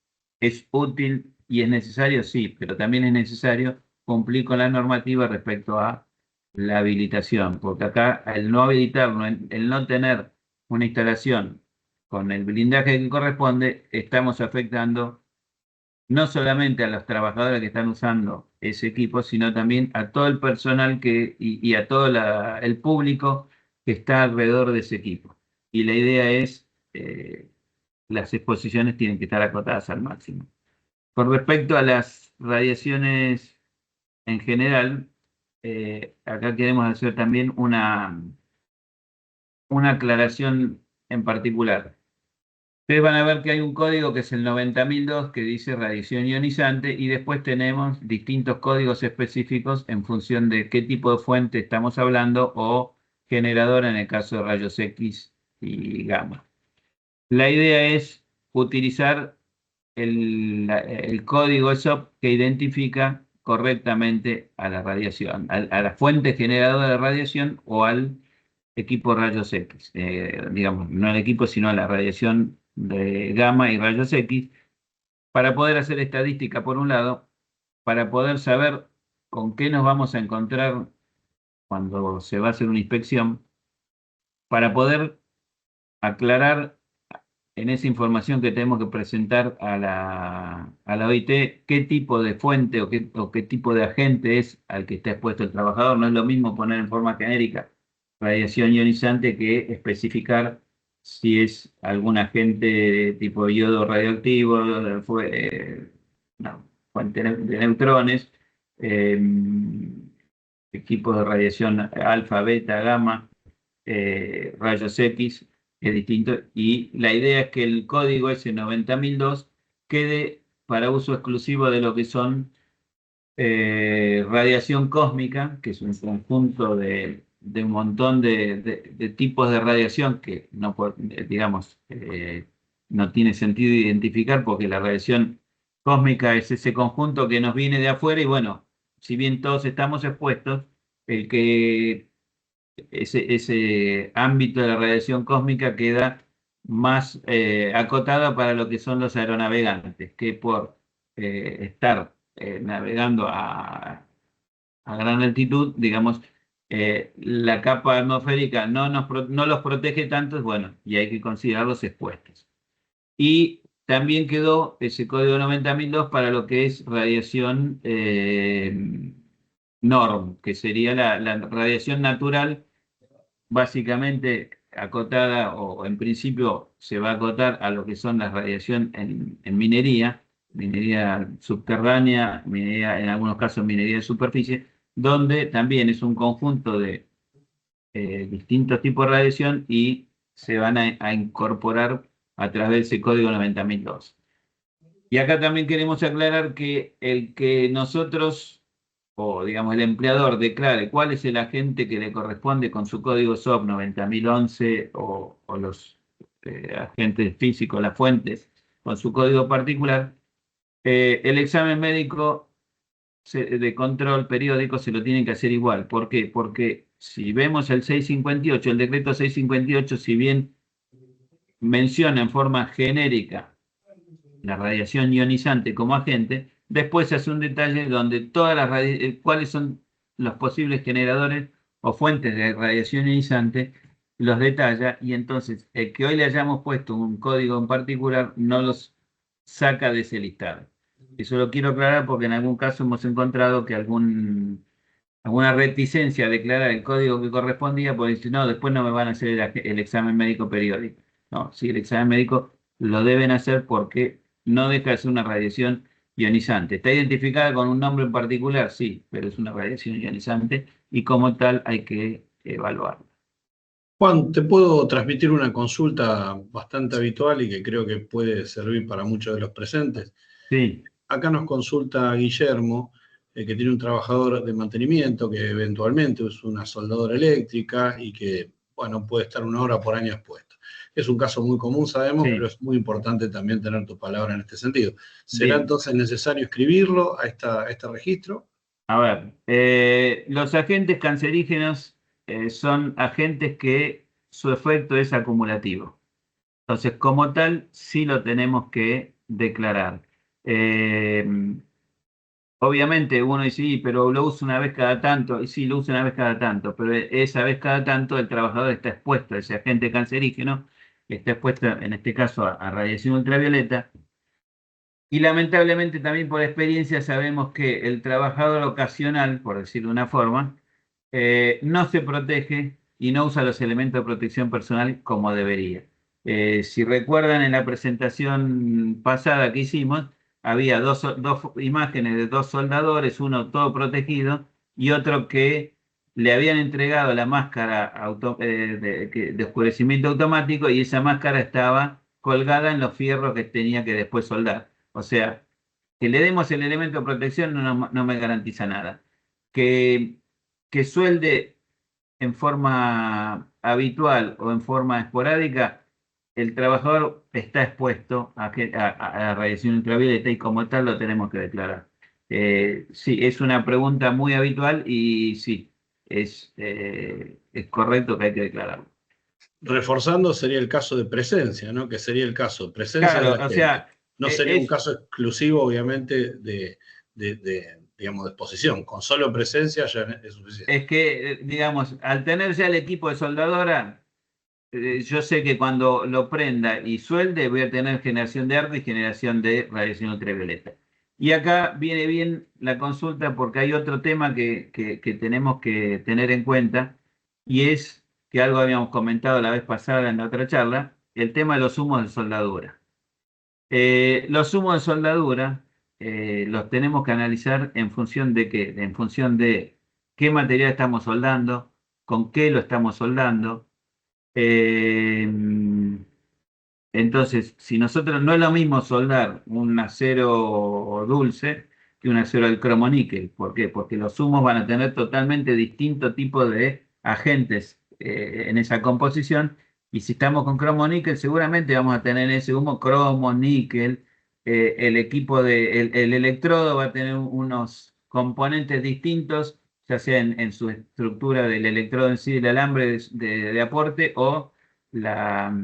es útil y es necesario, sí, pero también es necesario cumplir con la normativa respecto a la habilitación, porque acá el no habilitarlo, el no tener una instalación con el blindaje que corresponde, estamos afectando no solamente a los trabajadores que están usando ese equipo, sino también a todo el personal y a todo el público que está alrededor de ese equipo. Y la idea es, las exposiciones tienen que estar acotadas al máximo. Con respecto a las radiaciones en general, acá queremos hacer también una aclaración en particular. Ustedes van a ver que hay un código que es el 90002 que dice radiación ionizante y después tenemos distintos códigos específicos en función de qué tipo de fuente estamos hablando o generador en el caso de rayos X y gamma. La idea es utilizar el código ESOP que identifica correctamente a la radiación, a la fuente generadora de radiación o al equipo rayos X, digamos, no al equipo, sino a la radiación de gamma y rayos X, para poder hacer estadística por un lado, para poder saber con qué nos vamos a encontrar cuando se va a hacer una inspección, para poder aclarar en esa información que tenemos que presentar a la OIT qué tipo de fuente o qué tipo de agente es al que está expuesto el trabajador. No es lo mismo poner en forma genérica radiación ionizante que especificar si es algún agente tipo yodo radioactivo, no, fuente de neutrones, eh, equipos de radiación alfa, beta, gamma, rayos X, es distinto. Y la idea es que el código S90002 quede para uso exclusivo de lo que son radiación cósmica, que es un conjunto de un montón de tipos de radiación que no, digamos, no tiene sentido identificar porque la radiación cósmica es ese conjunto que nos viene de afuera y bueno, si bien todos estamos expuestos, el que ese ámbito de la radiación cósmica queda más acotado para lo que son los aeronavegantes, que por estar navegando a gran altitud, digamos, la capa atmosférica no los protege tanto, bueno, y hay que considerarlos expuestos. Y también quedó ese código 90002 para lo que es radiación NORM, que sería la radiación natural básicamente acotada o en principio se va a acotar a lo que son las radiación en minería subterránea, minería, en algunos casos minería de superficie, donde también es un conjunto de distintos tipos de radiación y se van a incorporar a través de ese código 90002. Y acá también queremos aclarar que el que nosotros, o digamos el empleador, declare cuál es el agente que le corresponde con su código SOP 90011 o los agentes físicos, las fuentes, con su código particular, el examen médico de control periódico se lo tienen que hacer igual. ¿Por qué? Porque si vemos el 658, el decreto 658, si bien menciona en forma genérica la radiación ionizante como agente, después se hace un detalle donde todas cuáles son los posibles generadores o fuentes de radiación ionizante, los detalla y entonces el que hoy le hayamos puesto un código en particular no los saca de ese listado. Eso lo quiero aclarar porque en algún caso hemos encontrado que alguna reticencia a declarar el código que correspondía, porque dice, no, después no me van a hacer el examen médico periódico. No, sí, el examen médico lo deben hacer porque no deja de ser una radiación ionizante. ¿Está identificada con un nombre en particular? Sí, pero es una radiación ionizante y como tal hay que evaluarla. Juan, te puedo transmitir una consulta bastante habitual y que creo que puede servir para muchos de los presentes. Sí, Acá nos consulta Guillermo, que tiene un trabajador de mantenimiento que eventualmente es una soldadora eléctrica y que, bueno, puede estar 1 hora por año expuesto. Es un caso muy común, sabemos, pero sí, es muy importante también tener tu palabra en este sentido. ¿Será bien. entonces necesario escribirlo a este registro? A ver, los agentes cancerígenos son agentes que su efecto es acumulativo. Entonces, como tal, sí lo tenemos que declarar. Eh, Obviamente uno dice, sí, pero lo uso una vez cada tanto, y sí, lo uso una vez cada tanto, pero esa vez cada tanto el trabajador está expuesto a ese agente cancerígeno, está expuesto en este caso a radiación ultravioleta, y lamentablemente también por experiencia sabemos que el trabajador ocasional, por decirlo de una forma, no se protege y no usa los elementos de protección personal como debería. Si recuerdan en la presentación pasada que hicimos, había dos imágenes de dos soldadores, uno todo protegido y otro que le habían entregado la máscara de oscurecimiento automático y esa máscara estaba colgada en los fierros que tenía que después soldar. O sea, que le demos el elemento de protección no me garantiza nada. Que suelde en forma habitual o en forma esporádica, el trabajador está expuesto a la radiación ultravioleta y como tal lo tenemos que declarar. Sí, es una pregunta muy habitual y sí, es correcto que hay que declararlo. Reforzando sería el caso de presencia, ¿no? Que sería el caso de presencia de Claro, la o gente. sea, No sería un caso exclusivo, obviamente, digamos, de exposición. Con solo presencia ya es suficiente. es que, digamos, al tener ya el equipo de soldadora, yo sé que cuando lo prenda y suelde voy a tener generación de arte y generación de radiación ultravioleta. Y acá viene bien la consulta porque hay otro tema que tenemos que tener en cuenta y es que algo habíamos comentado la vez pasada en la otra charla, el tema de los humos de soldadura. Los humos de soldadura los tenemos que analizar en función de qué, en función de qué material estamos soldando, con qué lo estamos soldando. Eh, entonces, si nosotros no es lo mismo soldar un acero dulce que un acero al cromoníquel. ¿Por qué? Porque los humos van a tener totalmente distinto tipo de agentes en esa composición. Y si estamos con cromoníquel, seguramente vamos a tener ese humo cromo, níquel. El equipo el electrodo va a tener unos componentes distintos, ya sea en su estructura del electrodo en sí, del alambre de aporte o la,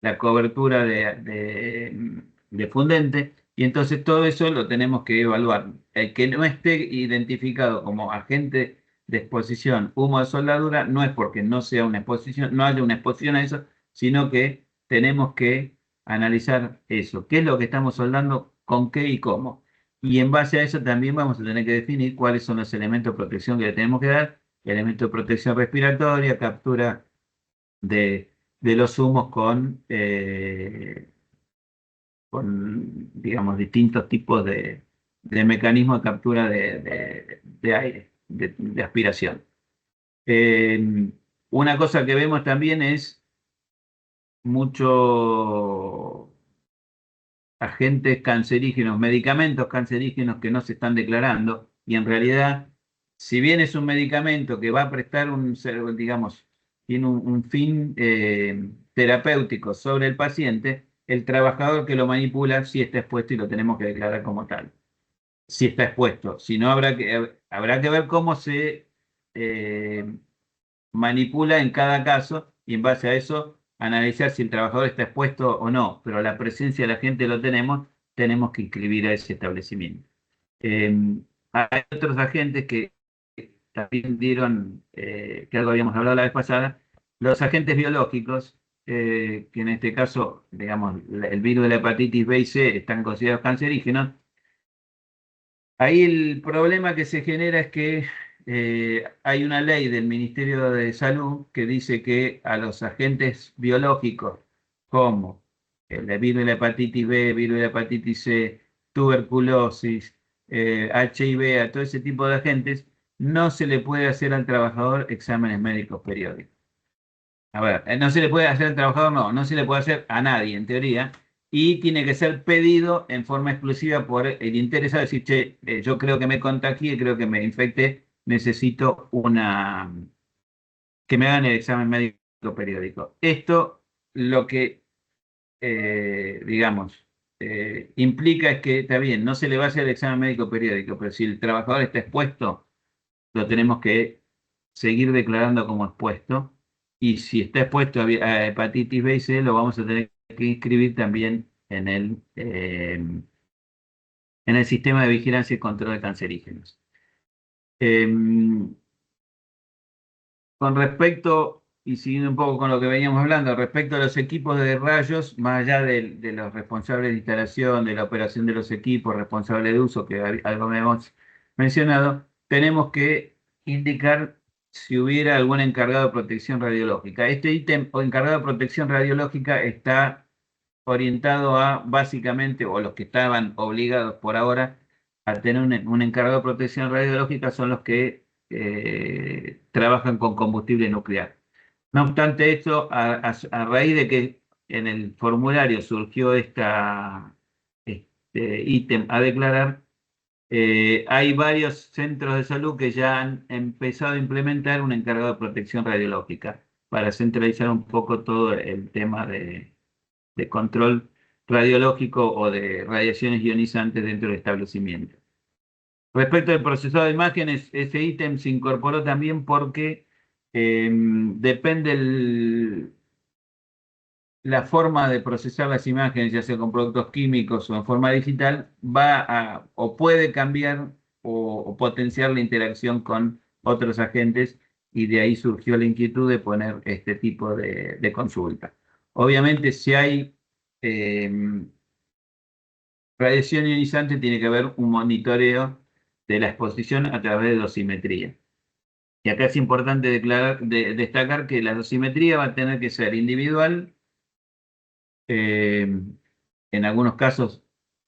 la cobertura de fundente, y entonces todo eso lo tenemos que evaluar. El que no esté identificado como agente de exposición humo de soldadura no es porque no sea una exposición, no haya una exposición a eso, sino que tenemos que analizar eso, qué es lo que estamos soldando, con qué y cómo. Y en base a eso también vamos a tener que definir cuáles son los elementos de protección que le tenemos que dar, elementos de protección respiratoria, captura de los humos digamos, distintos tipos de mecanismos de captura de aire, de aspiración. Una cosa que vemos también es muchos agentes cancerígenos, medicamentos cancerígenos que no se están declarando y en realidad, si bien es un medicamento que va a prestar digamos, tiene un fin terapéutico sobre el paciente, el trabajador que lo manipula sí está expuesto y lo tenemos que declarar como tal. Sí está expuesto, si no habrá que ver cómo se manipula en cada caso y en base a eso analizar si el trabajador está expuesto o no, pero la presencia de la gente lo tenemos que inscribir a ese establecimiento. Eh, Hay otros agentes que también dieron, que algo habíamos hablado la vez pasada, los agentes biológicos, que en este caso, digamos, el virus de la hepatitis B y C están considerados cancerígenos. Ahí el problema que se genera es que hay una ley del Ministerio de Salud que dice que a los agentes biológicos como el virus de la hepatitis B, virus de la hepatitis C, tuberculosis, HIV, a todo ese tipo de agentes, no se le puede hacer al trabajador exámenes médicos periódicos. A ver, no se le puede hacer al trabajador, no se le puede hacer a nadie en teoría, y tiene que ser pedido en forma exclusiva por el interesado, decir, che, yo creo que me contagié, creo que me infecté, necesito que me hagan el examen médico periódico. Esto lo que, digamos, implica es que, está bien, no se le va a hacer el examen médico periódico, pero si el trabajador está expuesto, lo tenemos que seguir declarando como expuesto. Y si está expuesto a hepatitis B y C, lo vamos a tener que inscribir también en el sistema de vigilancia y control de cancerígenos. Con respecto, y siguiendo un poco con lo que veníamos hablando, respecto a los equipos de rayos, más allá de los responsables de instalación, de la operación de los equipos, responsables de uso, que algo hemos mencionado, tenemos que indicar si hubiera algún encargado de protección radiológica. Este ítem o encargado de protección radiológica está orientado a básicamente, o los que estaban obligados por ahora a tener un encargado de protección radiológica son los que trabajan con combustible nuclear. No obstante esto, a raíz de que en el formulario surgió este ítem a declarar, hay varios centros de salud que ya han empezado a implementar un encargado de protección radiológica para centralizar un poco todo el tema de control radiológico o de radiaciones ionizantes dentro del establecimiento. Respecto al procesado de imágenes, ese ítem se incorporó también porque depende la forma de procesar las imágenes, ya sea con productos químicos o en forma digital, o puede cambiar o potenciar la interacción con otros agentes, y de ahí surgió la inquietud de poner este tipo de consulta. Obviamente, si hay radiación ionizante, tiene que haber un monitoreo de la exposición a través de dosimetría. Y acá es importante destacar que la dosimetría va a tener que ser individual. En algunos casos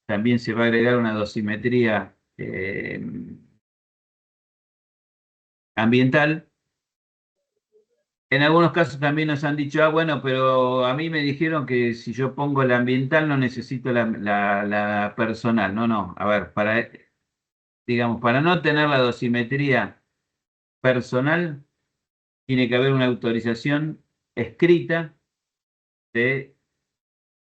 también se va a agregar una dosimetría ambiental. En algunos casos también nos han dicho, bueno, pero a mí me dijeron que si yo pongo la ambiental no necesito la personal. No, no. A ver, digamos, para no tener la dosimetría personal, tiene que haber una autorización escrita de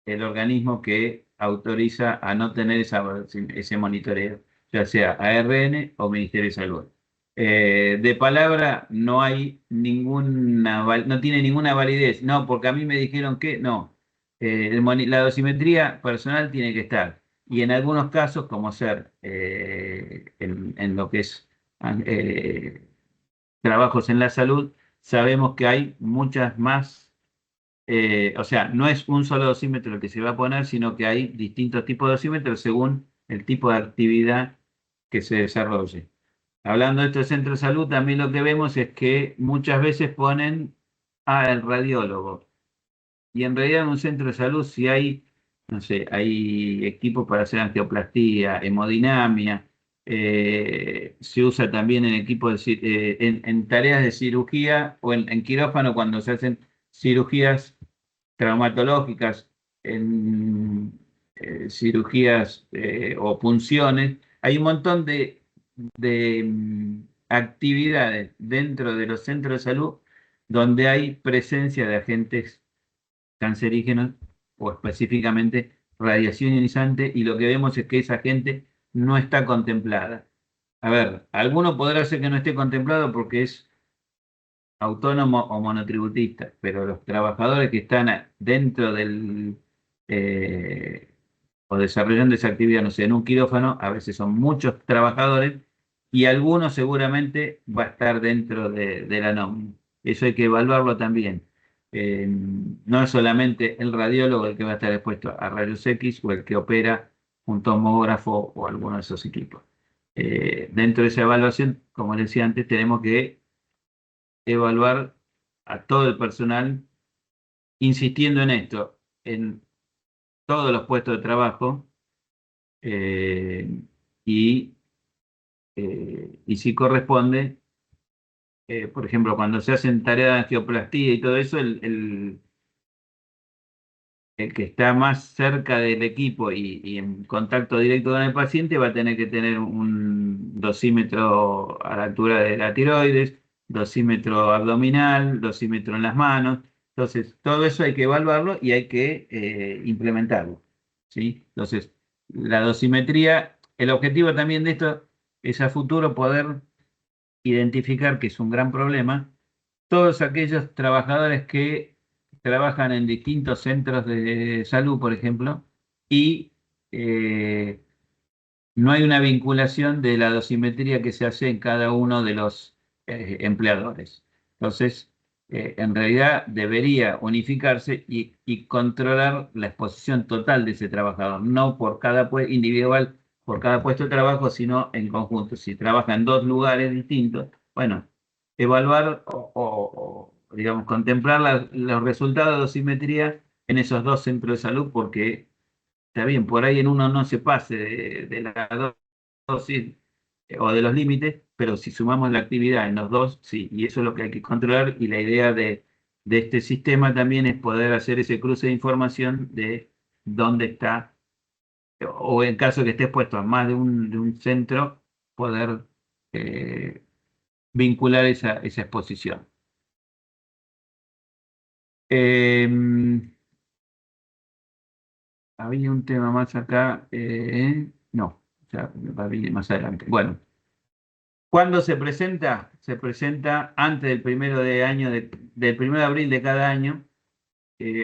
el organismo que autoriza a no tener ese monitoreo, ya sea ARN o Ministerio de Salud. De palabra no hay no tiene ninguna validez. No, porque a mí me dijeron que no. La dosimetría personal tiene que estar. Y en algunos casos, como ser en lo que es trabajos en la salud, sabemos que hay muchas más. O sea, no es un solo dosímetro el que se va a poner, sino que hay distintos tipos de dosímetros según el tipo de actividad que se desarrolle. Hablando de estos centros de salud, también lo que vemos es que muchas veces ponen al radiólogo. Y en realidad en un centro de salud, si hay, no sé, hay equipos para hacer angioplastía, hemodinamia, se usa también en equipos en tareas de cirugía o en quirófano cuando se hacen cirugías traumatológicas, en cirugías o punciones. Hay un montón de actividades dentro de los centros de salud donde hay presencia de agentes cancerígenos o específicamente radiación ionizante, y lo que vemos es que esa gente no está contemplada. A ver, alguno podrá ser que no esté contemplado porque es autónomo o monotributista, pero los trabajadores que están dentro eh, o desarrollando esa actividad, no sé, en un quirófano, a veces son muchos trabajadores y algunos seguramente va a estar dentro de la nómina. Eso hay que evaluarlo también. No es solamente el radiólogo el que va a estar expuesto a rayos X o el que opera un tomógrafo o alguno de esos equipos. Dentro de esa evaluación, como les decía antes, tenemos que evaluar a todo el personal, insistiendo en esto, en todos los puestos de trabajo, eh, y, y si corresponde, por ejemplo, cuando se hacen tareas de angioplastía y todo eso, el que está más cerca del equipo y en contacto directo con el paciente va a tener que tener un dosímetro a la altura de la tiroides, dosímetro abdominal, dosímetro en las manos. Entonces, todo eso hay que evaluarlo y hay que implementarlo, ¿sí? Entonces, la dosimetría, el objetivo también de esto es a futuro poder identificar, que es un gran problema, todos aquellos trabajadores que trabajan en distintos centros de salud, por ejemplo, y no hay una vinculación de la dosimetría que se hace en cada uno de los empleadores. Entonces, en realidad debería unificarse y controlar la exposición total de ese trabajador, no por cada individual, por cada puesto de trabajo, sino en conjunto. Si trabaja en dos lugares distintos, bueno, evaluar digamos, contemplar los resultados de dosimetría en esos dos centros de salud, porque está bien, por ahí en uno no se pase de la dosis o de los límites, pero si sumamos la actividad en los dos, sí, y eso es lo que hay que controlar, y la idea de este sistema también es poder hacer ese cruce de información de dónde está, o en caso que esté puesto a más de un centro, poder vincular esa exposición. Había un tema más acá. No, ya va a venir más adelante. Bueno, ¿cuándo se presenta? Se presenta antes del 1 del 1 de abril de cada año.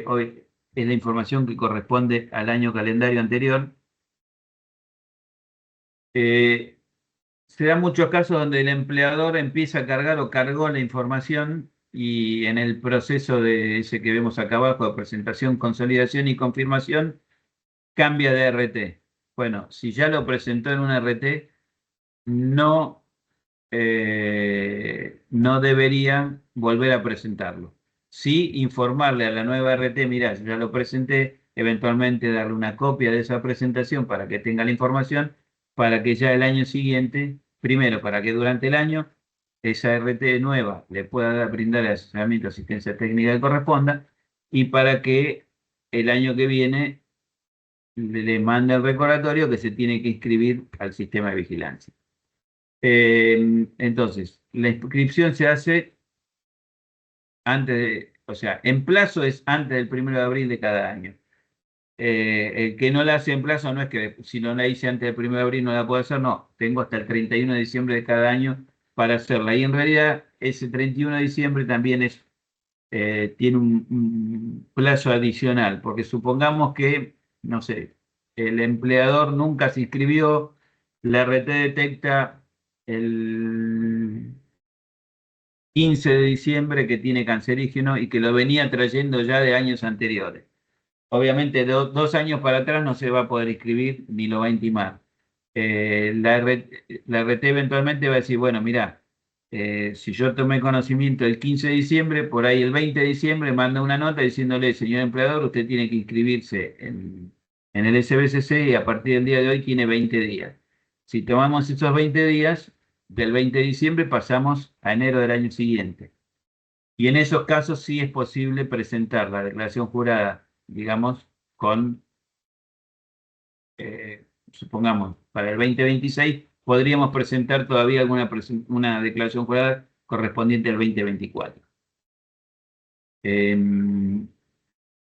Hoy es la información que corresponde al año calendario anterior. Se dan muchos casos donde el empleador empieza a cargar o cargó la información y en el proceso de ese que vemos acá abajo, de presentación, consolidación y confirmación, cambia de RT. Bueno, si ya lo presentó en un RT, no, no debería volver a presentarlo. Sí, informarle a la nueva RT, mirá, yo ya lo presenté, eventualmente darle una copia de esa presentación para que tenga la información, para que ya el año siguiente, primero, para que durante el año esa RT nueva le pueda brindar el asesoramiento, asistencia técnica que corresponda, y para que el año que viene le manda el recordatorio que se tiene que inscribir al sistema de vigilancia. Entonces, la inscripción se hace o sea, en plazo es antes del 1 de abril de cada año. El que no la hace en plazo no es que si no la hice antes del 1 de abril no la puedo hacer, no, tengo hasta el 31 de diciembre de cada año para hacerla. Y en realidad ese 31 de diciembre también tiene un plazo adicional, porque supongamos que, no sé, el empleador nunca se inscribió, la RT detecta el 15 de diciembre que tiene cancerígeno y que lo venía trayendo ya de años anteriores. Obviamente, 2 años para atrás no se va a poder inscribir ni lo va a intimar. La RT eventualmente va a decir, bueno, mira, si yo tomé conocimiento el 15 de diciembre, por ahí el 20 de diciembre manda una nota diciéndole, señor empleador, usted tiene que inscribirse en el SBCC y a partir del día de hoy tiene 20 días. Si tomamos esos 20 días, del 20 de diciembre pasamos a enero del año siguiente. Y en esos casos sí es posible presentar la declaración jurada, digamos, supongamos, para el 2026 podríamos presentar todavía una declaración jurada correspondiente al 2024.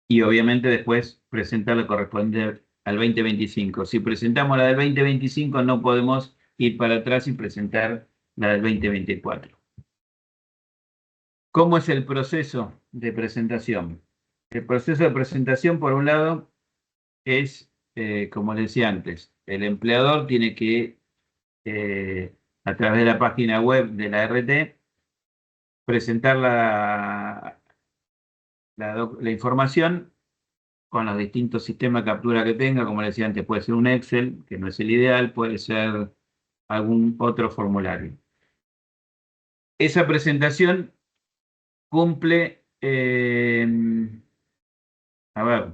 Y obviamente después presentar la correspondiente al 2025. Si presentamos la del 2025 no podemos ir para atrás y presentar la del 2024. ¿Cómo es el proceso de presentación? El proceso de presentación, por un lado, es, como les decía antes, el empleador tiene que, a través de la página web de la RT, presentar la información con los distintos sistemas de captura que tenga. Como les decía antes, puede ser un Excel, que no es el ideal, puede ser algún otro formulario. Esa presentación cumple, a ver,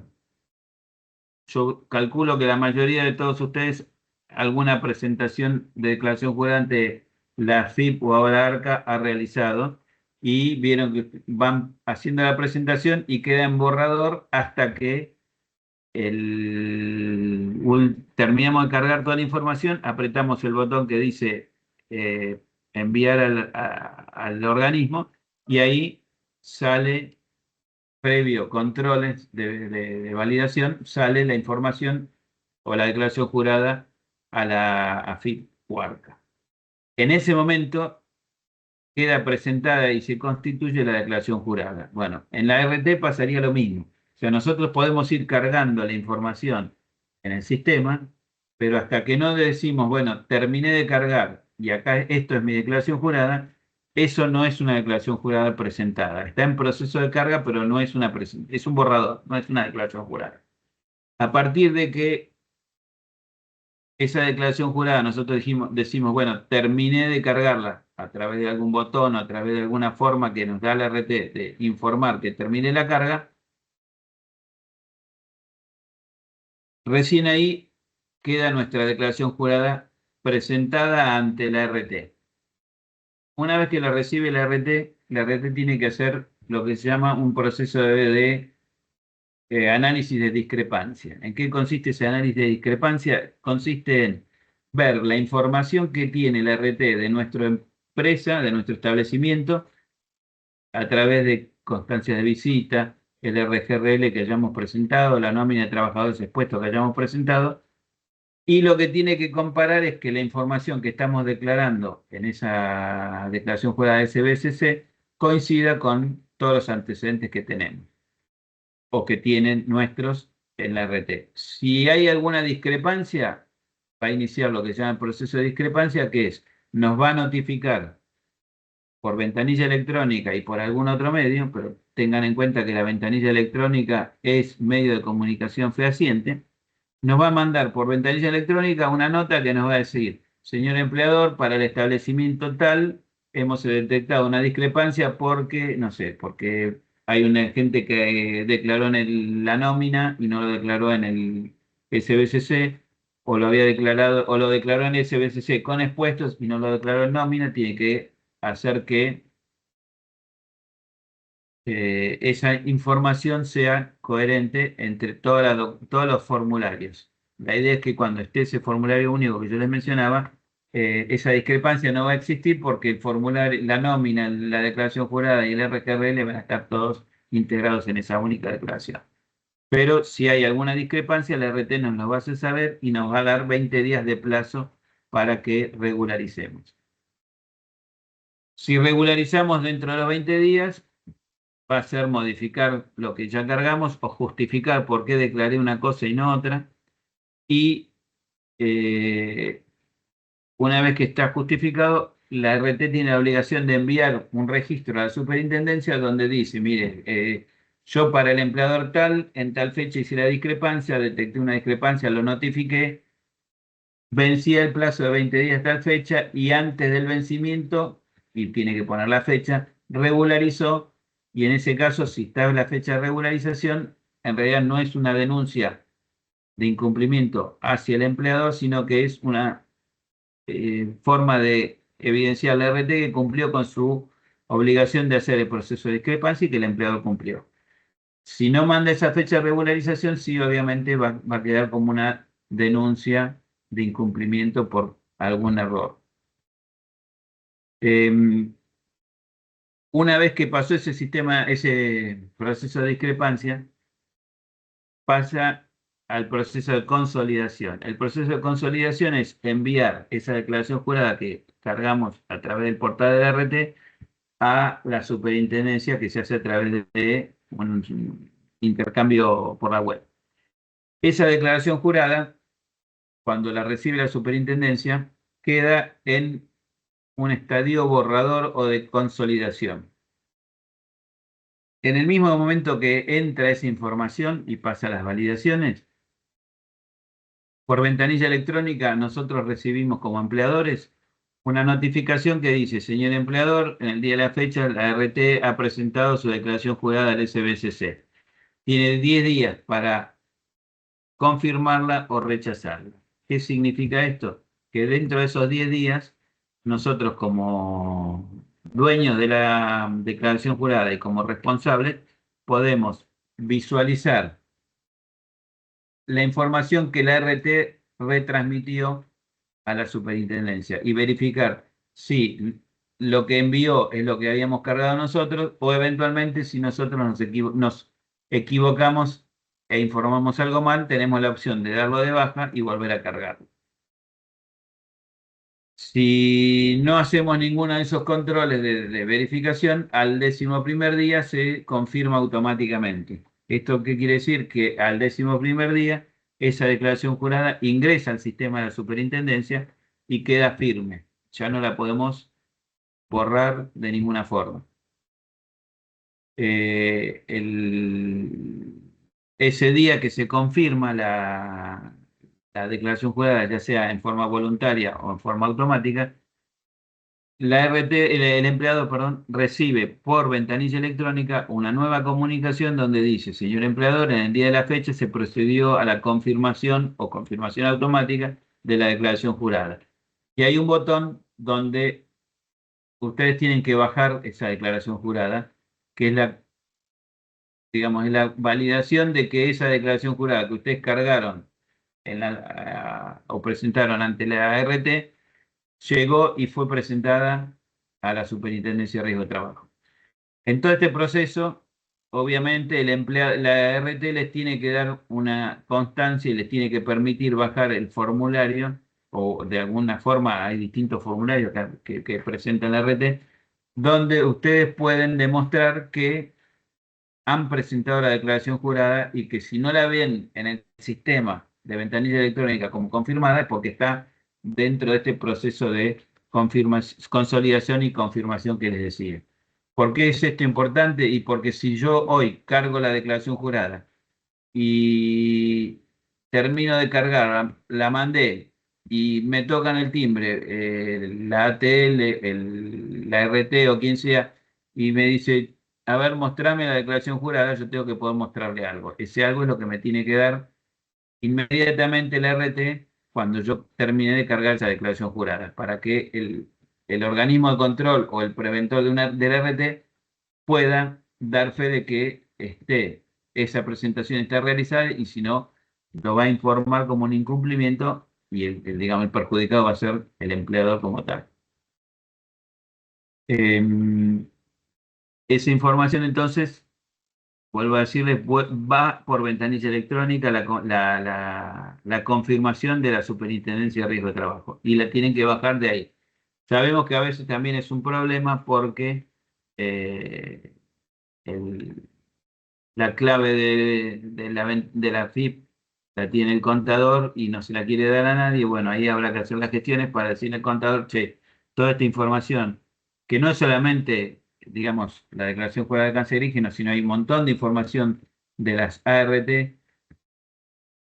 yo calculo que la mayoría de todos ustedes alguna presentación de declaración jurada ante la AFIP o ahora ARCA ha realizado y vieron que van haciendo la presentación y queda en borrador hasta que terminamos de cargar toda la información, apretamos el botón que dice enviar al organismo y ahí sale, previo controles de validación, sale la información o la declaración jurada a la AFIP o ARCA. En ese momento queda presentada y se constituye la declaración jurada. Bueno, en la RT pasaría lo mismo. O sea, nosotros podemos ir cargando la información en el sistema, pero hasta que no decimos, bueno, terminé de cargar y acá esto es mi declaración jurada, eso no es una declaración jurada presentada. Está en proceso de carga, pero no es es un borrador, no es una declaración jurada. A partir de que esa declaración jurada nosotros decimos, bueno, terminé de cargarla a través de algún botón o a través de alguna forma que nos da la RT de informar que termine la carga, recién ahí queda nuestra declaración jurada presentada ante la RT. Una vez que la recibe la RT tiene que hacer lo que se llama un proceso de análisis de discrepancia. ¿En qué consiste ese análisis de discrepancia? Consiste en ver la información que tiene la RT de nuestra empresa, de nuestro establecimiento, a través de constancias de visita, el RGRL que hayamos presentado, la nómina de trabajadores expuestos que hayamos presentado, y lo que tiene que comparar es que la información que estamos declarando en esa declaración jurada de SBSC coincida con todos los antecedentes que tenemos o que tienen nuestros en la RT. Si hay alguna discrepancia, va a iniciar lo que se llama el proceso de discrepancia, que es, nos va a notificar por ventanilla electrónica y por algún otro medio, pero tengan en cuenta que la ventanilla electrónica es medio de comunicación fehaciente, nos va a mandar por ventanilla electrónica una nota que nos va a decir, señor empleador, para el establecimiento tal, hemos detectado una discrepancia porque, no sé, porque hay una gente que declaró en la nómina y no lo declaró en el SBCC, o lo había declarado, o lo declaró en SBCC con expuestos y no lo declaró en nómina, tiene que hacer que esa información sea coherente entre todos los formularios. La idea es que cuando esté ese formulario único que yo les mencionaba, esa discrepancia no va a existir porque el formulario, la nómina, la declaración jurada y el RQRL van a estar todos integrados en esa única declaración. Pero si hay alguna discrepancia, la RT nos lo va a hacer saber y nos va a dar 20 días de plazo para que regularicemos. Si regularizamos dentro de los 20 días, va a ser modificar lo que ya cargamos o justificar por qué declaré una cosa y no otra. Y una vez que está justificado, la RT tiene la obligación de enviar un registro a la superintendencia donde dice, mire, yo para el empleador tal, en tal fecha hice la discrepancia, detecté una discrepancia, lo notifiqué, vencía el plazo de 20 días tal fecha y antes del vencimiento, y tiene que poner la fecha, regularizó, y en ese caso, si está la fecha de regularización, en realidad no es una denuncia de incumplimiento hacia el empleador, sino que es una forma de evidenciar al RT que cumplió con su obligación de hacer el proceso de discrepancia y que el empleador cumplió. Si no manda esa fecha de regularización, sí, obviamente va a quedar como una denuncia de incumplimiento por algún error. Una vez que pasó ese sistema, ese proceso de discrepancia, pasa al proceso de consolidación. El proceso de consolidación es enviar esa declaración jurada que cargamos a través del portal del RT a la superintendencia que se hace a través de un intercambio por la web. Esa declaración jurada, cuando la recibe la superintendencia, queda en un estadio borrador o de consolidación. En el mismo momento que entra esa información y pasa las validaciones, por ventanilla electrónica nosotros recibimos como empleadores una notificación que dice, señor empleador, en el día de la fecha la RT ha presentado su declaración jurada al SBCC. Tiene 10 días para confirmarla o rechazarla. ¿Qué significa esto? Que dentro de esos 10 días, nosotros como dueños de la declaración jurada y como responsables, podemos visualizar la información que la RT retransmitió a la superintendencia y verificar si lo que envió es lo que habíamos cargado nosotros o eventualmente si nosotros nos equivocamos e informamos algo mal, tenemos la opción de darlo de baja y volver a cargarlo. Si no hacemos ninguno de esos controles de verificación, al 11º día se confirma automáticamente. ¿Esto qué quiere decir? Que al 11º día esa declaración jurada ingresa al sistema de la superintendencia y queda firme. Ya no la podemos borrar de ninguna forma. Ese día que se confirma la declaración jurada, ya sea en forma voluntaria o en forma automática, la RT, el empleado, perdón, recibe por ventanilla electrónica una nueva comunicación donde dice, señor empleador, en el día de la fecha se procedió a la confirmación o confirmación automática de la declaración jurada. Y hay un botón donde ustedes tienen que bajar esa declaración jurada, que es la digamos, es la validación de que esa declaración jurada que ustedes cargaron o presentaron ante la ART llegó y fue presentada a la Superintendencia de Riesgo de Trabajo. En todo este proceso, obviamente, la ART les tiene que dar una constancia y les tiene que permitir bajar el formulario, o de alguna forma hay distintos formularios que presenta la ART, donde ustedes pueden demostrar que han presentado la declaración jurada y que si no la ven en el sistema de ventanilla electrónica como confirmada es porque está dentro de este proceso de consolidación y confirmación que les decía. ¿Por qué es esto importante? Y porque si yo hoy cargo la declaración jurada y termino de cargar, la mandé y me tocan el timbre, la ATL, la RT o quien sea, y me dice, a ver, mostrame la declaración jurada, yo tengo que poder mostrarle algo. Ese algo es lo que me tiene que dar inmediatamente la RT cuando yo termine de cargar esa declaración jurada, para que el organismo de control o el preventor de la RT pueda dar fe de que esa presentación está realizada y si no, lo va a informar como un incumplimiento y digamos, el perjudicado va a ser el empleador como tal. Esa información entonces, vuelvo a decirles, va por ventanilla electrónica la confirmación de la Superintendencia de Riesgo de Trabajo y la tienen que bajar de ahí. Sabemos que a veces también es un problema porque eh, el, la clave de la FIP la tiene el contador y no se la quiere dar a nadie. Bueno, ahí habrá que hacer las gestiones para decirle al contador, che, toda esta información, que no es solamente, digamos, la declaración jurada de cancerígeno, sino hay un montón de información de las ART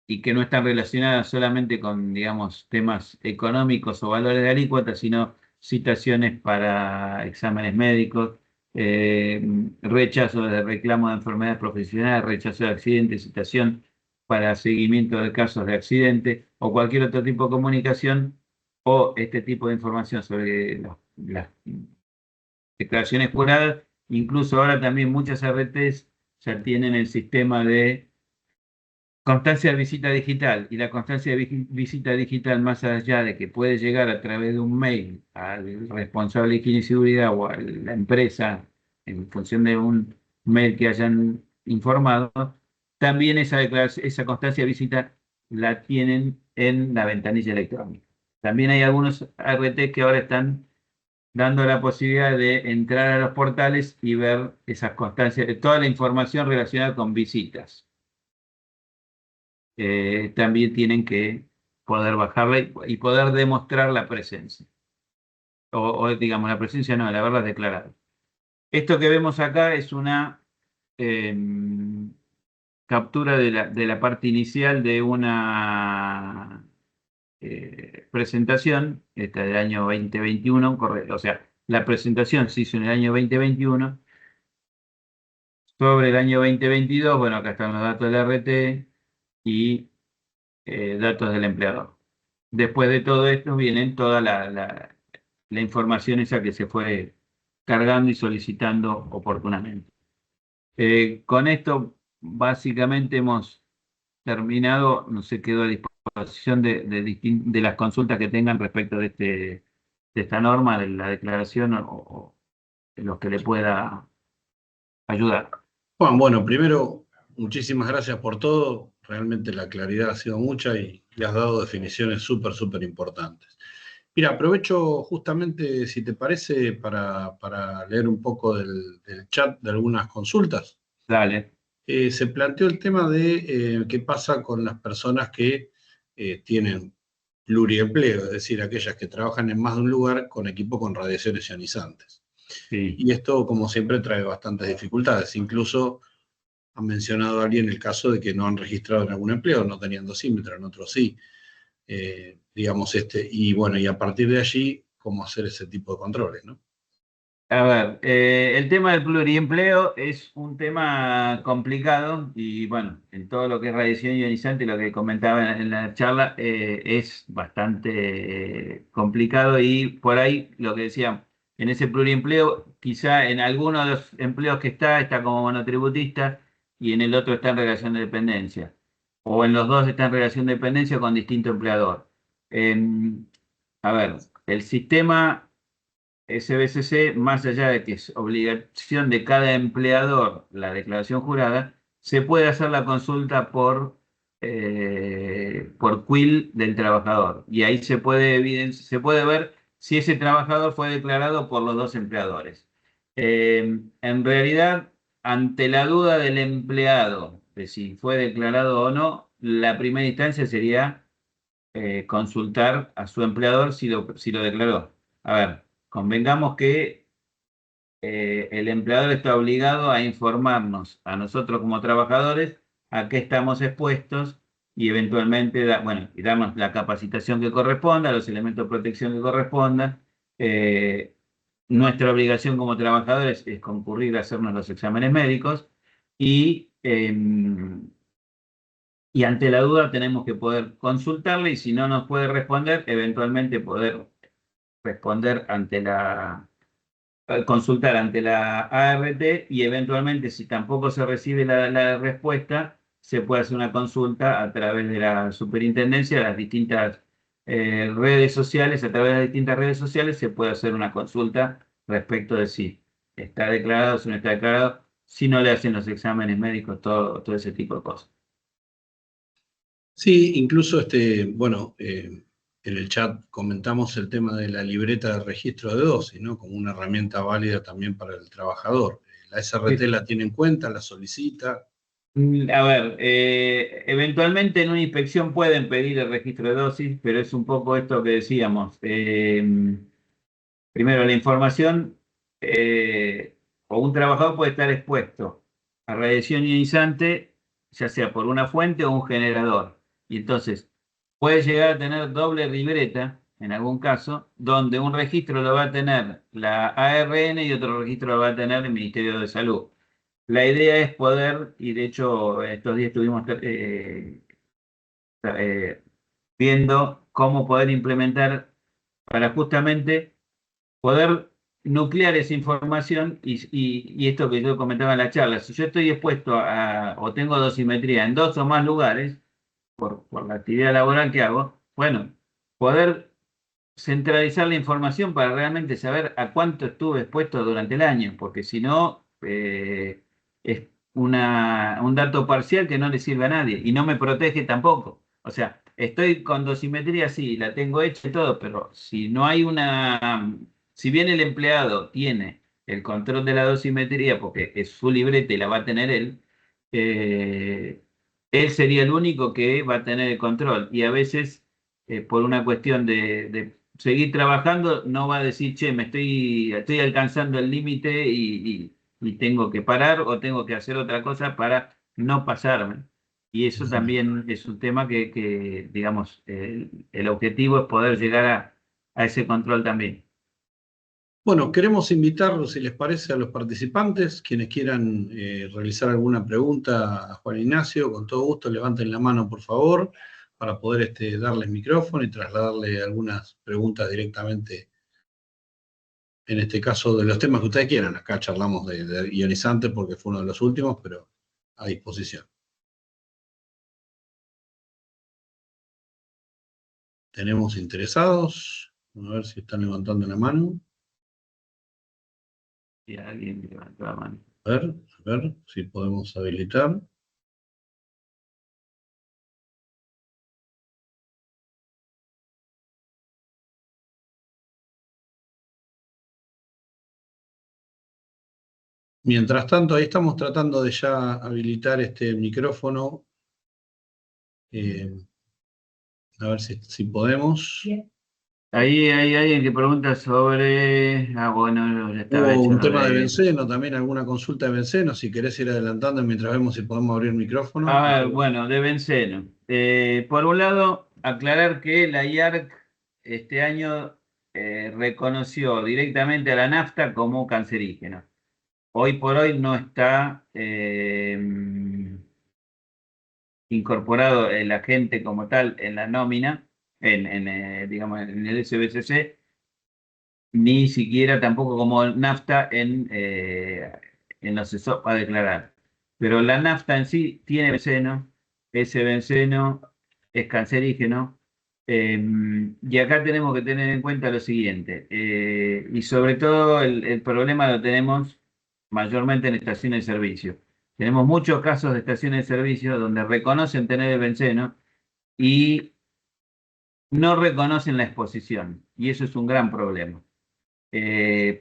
y que no están relacionadas solamente con, digamos, temas económicos o valores de alícuotas, sino citaciones para exámenes médicos, eh, rechazo de reclamo de enfermedades profesionales, rechazo de accidente, citación para seguimiento de casos de accidente o cualquier otro tipo de comunicación o este tipo de información sobre las declaraciones juradas. Incluso ahora también muchas RTs ya tienen el sistema de constancia de visita digital y la constancia de visita digital, más allá de que puede llegar a través de un mail al responsable de higiene y seguridad o a la empresa en función de un mail que hayan informado, también esa constancia de visita la tienen en la ventanilla electrónica. También hay algunos RT que ahora están dando la posibilidad de entrar a los portales y ver esas constancias, toda la información relacionada con visitas. También tienen que poder bajarla y poder demostrar la presencia. Digamos, la presencia no, la haberla declarado. Esto que vemos acá es una captura de la parte inicial de una presentación, esta del año 2021, o sea, la presentación se hizo en el año 2021. Sobre el año 2022, bueno, acá están los datos del RT y datos del empleador. Después de todo esto vienen toda la información esa que se fue cargando y solicitando oportunamente. Con esto básicamente hemos terminado, no sé, quedo a disposición de las consultas que tengan respecto de esta norma, de la declaración o de los que le pueda ayudar. Juan, bueno, primero, muchísimas gracias por todo. Realmente la claridad ha sido mucha y has dado definiciones súper importantes. Mira, aprovecho justamente, si te parece, para leer un poco del chat de algunas consultas. Dale. Se planteó el tema de qué pasa con las personas que tienen pluriempleo, es decir, aquellas que trabajan en más de un lugar con equipo con radiaciones ionizantes. Sí. Y esto, como siempre, trae bastantes dificultades. Incluso ha mencionado alguien el caso de que no han registrado en algún empleo, no tenían dosímetro, en otros sí. Digamos, y bueno, y a partir de allí, cómo hacer ese tipo de controles, ¿no? A ver, el tema del pluriempleo es un tema complicado y bueno, en todo lo que es radiación ionizante, lo que comentaba en la charla, es bastante complicado y por ahí lo que decía, en ese pluriempleo, quizá en algunos de los empleos que está como monotributista y en el otro está en relación de dependencia. O en los dos está en relación de dependencia con distinto empleador. A ver, el sistema SBCC, más allá de que es obligación de cada empleador la declaración jurada, se puede hacer la consulta por quill del trabajador. Y ahí se puede ver si ese trabajador fue declarado por los dos empleadores. En realidad, ante la duda del empleado de si fue declarado o no, la primera instancia sería consultar a su empleador si lo declaró. A ver, convengamos que el empleador está obligado a informarnos a nosotros como trabajadores a qué estamos expuestos y eventualmente y darnos la capacitación que corresponda, los elementos de protección que correspondan. Nuestra obligación como trabajadores es concurrir a hacernos los exámenes médicos y ante la duda tenemos que poder consultarle y si no nos puede responder, eventualmente poder responder consultar ante la ART y eventualmente si tampoco se recibe la respuesta, se puede hacer una consulta a través de la superintendencia, las distintas redes sociales, a través de las distintas redes sociales se puede hacer una consulta respecto de si está declarado, si no está declarado, si no le hacen los exámenes médicos, todo ese tipo de cosas. Sí, incluso en el chat comentamos el tema de la libreta de registro de dosis, ¿no? Como una herramienta válida también para el trabajador. La SRT la tiene en cuenta, la solicita. A ver, eventualmente en una inspección pueden pedir el registro de dosis, pero es un poco esto que decíamos. Primero, la información o un trabajador puede estar expuesto a radiación ionizante, ya sea por una fuente o un generador. Y entonces puede llegar a tener doble libreta, en algún caso, donde un registro lo va a tener la ARN y otro registro lo va a tener el Ministerio de Salud. La idea es poder, y de hecho estos días estuvimos viendo cómo poder implementar para justamente poder nuclear esa información y esto que yo comentaba en la charla, si yo estoy expuesto o tengo dosimetría en dos o más lugares por la actividad laboral que hago, bueno, poder centralizar la información para realmente saber a cuánto estuve expuesto durante el año, porque si no, es un dato parcial que no le sirve a nadie y no me protege tampoco. O sea, estoy con dosimetría, sí, la tengo hecha y todo, pero si no hay si bien el empleado tiene el control de la dosimetría, porque es su libreta y la va a tener él sería el único que va a tener el control y a veces por una cuestión de seguir trabajando, no va a decir, che, estoy alcanzando el límite y tengo que parar o tengo que hacer otra cosa para no pasarme. Y eso también es un tema que digamos, el objetivo es poder llegar a ese control también. Bueno, queremos invitar, si les parece, a los participantes, quienes quieran realizar alguna pregunta a Juan Ignacio, con todo gusto, levanten la mano, por favor, para poder darles micrófono y trasladarle algunas preguntas directamente, en este caso, de los temas que ustedes quieran. Acá charlamos de ionizantes porque fue uno de los últimos, pero a disposición. Tenemos interesados, a ver si están levantando la mano. Si alguien levantó la mano. A ver si podemos habilitar. Mientras tanto, ahí estamos tratando de ya habilitar este micrófono. A ver si podemos. Bien. Ahí hay alguien que pregunta sobre. Bueno, ya estaba Hubo hecho un lo tema de de. benceno, también alguna consulta de benceno. Si querés ir adelantando mientras vemos si podemos abrir el micrófono. A ver, bueno, de benceno. Por un lado, aclarar que la IARC este año reconoció directamente a la nafta como cancerígeno. Hoy por hoy no está incorporado el agente como tal en la nómina, digamos, en el SBCC, ni siquiera tampoco como nafta en los ESOP a declarar. pero la nafta en sí tiene benceno, ese benceno es cancerígeno, y acá tenemos que tener en cuenta lo siguiente, y sobre todo el problema lo tenemos mayormente en estaciones de servicio. Tenemos muchos casos de estaciones de servicio donde reconocen tener el benceno y no reconocen la exposición, y eso es un gran problema.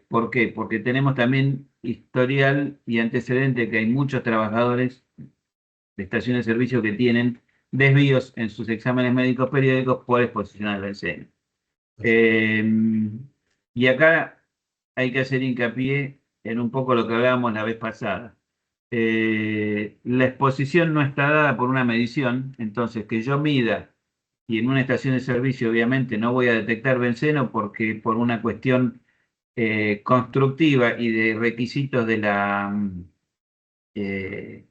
¿Por qué? Porque tenemos también historial y antecedente que hay muchos trabajadores de estaciones de servicio que tienen desvíos en sus exámenes médicos periódicos por exposición al benceno. Eh, y acá hay que hacer hincapié en un poco lo que hablábamos la vez pasada. La exposición no está dada por una medición, entonces que yo mida y en una estación de servicio obviamente no voy a detectar benceno porque por una cuestión constructiva y de requisitos de la eh,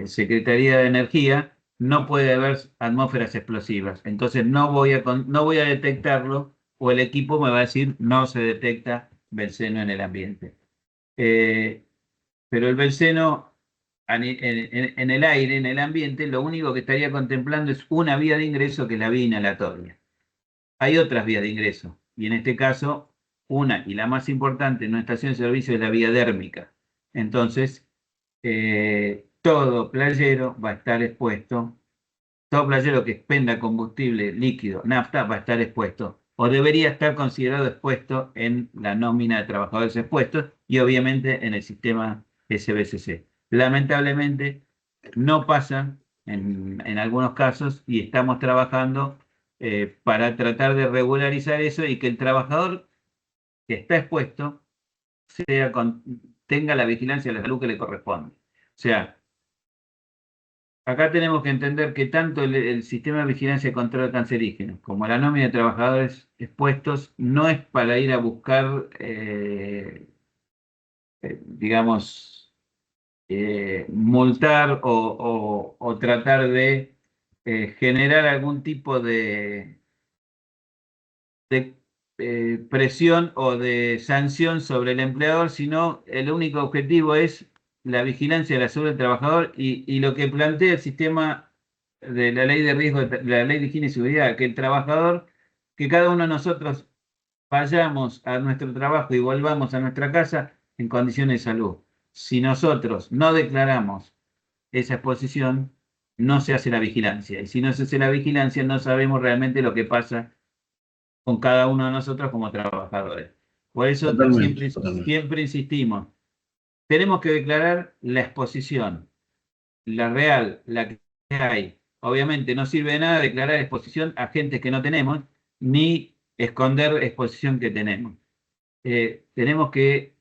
Secretaría de Energía, no puede haber atmósferas explosivas. Entonces no voy a detectarlo o el equipo me va a decir no se detecta benceno en el ambiente. Eh, pero el benceno en el aire, en el ambiente, lo único que estaría contemplando es una vía de ingreso que es la vía inhalatoria. Hay otras vías de ingreso y en este caso una y la más importante en una estación de servicio es la vía dérmica. Entonces, todo playero va a estar expuesto, todo playero que expenda combustible líquido, nafta, va a estar expuesto o debería estar considerado expuesto en la nómina de trabajadores expuestos y obviamente en el sistema SBCC. Lamentablemente no pasa en algunos casos y estamos trabajando para tratar de regularizar eso y que el trabajador que está expuesto tenga la vigilancia de la salud que le corresponde. O sea, acá tenemos que entender que tanto el sistema de vigilancia y control cancerígeno como la nómina de trabajadores expuestos no es para ir a buscar, digamos, multar o tratar de generar algún tipo de presión o de sanción sobre el empleador, sino el único objetivo es la vigilancia de la salud del trabajador y lo que plantea el sistema de la ley de riesgo, la ley de higiene y seguridad, que el trabajador, que cada uno de nosotros vayamos a nuestro trabajo y volvamos a nuestra casa en condiciones de salud. Si nosotros no declaramos esa exposición, no se hace la vigilancia. Y si no se hace la vigilancia, no sabemos realmente lo que pasa con cada uno de nosotros como trabajadores. Por eso Totalmente, siempre, totalmente. siempre insistimos, tenemos que declarar la exposición, la real, la que hay. Obviamente no sirve de nada declarar exposición a gente que no tenemos, ni esconder exposición que tenemos. Tenemos que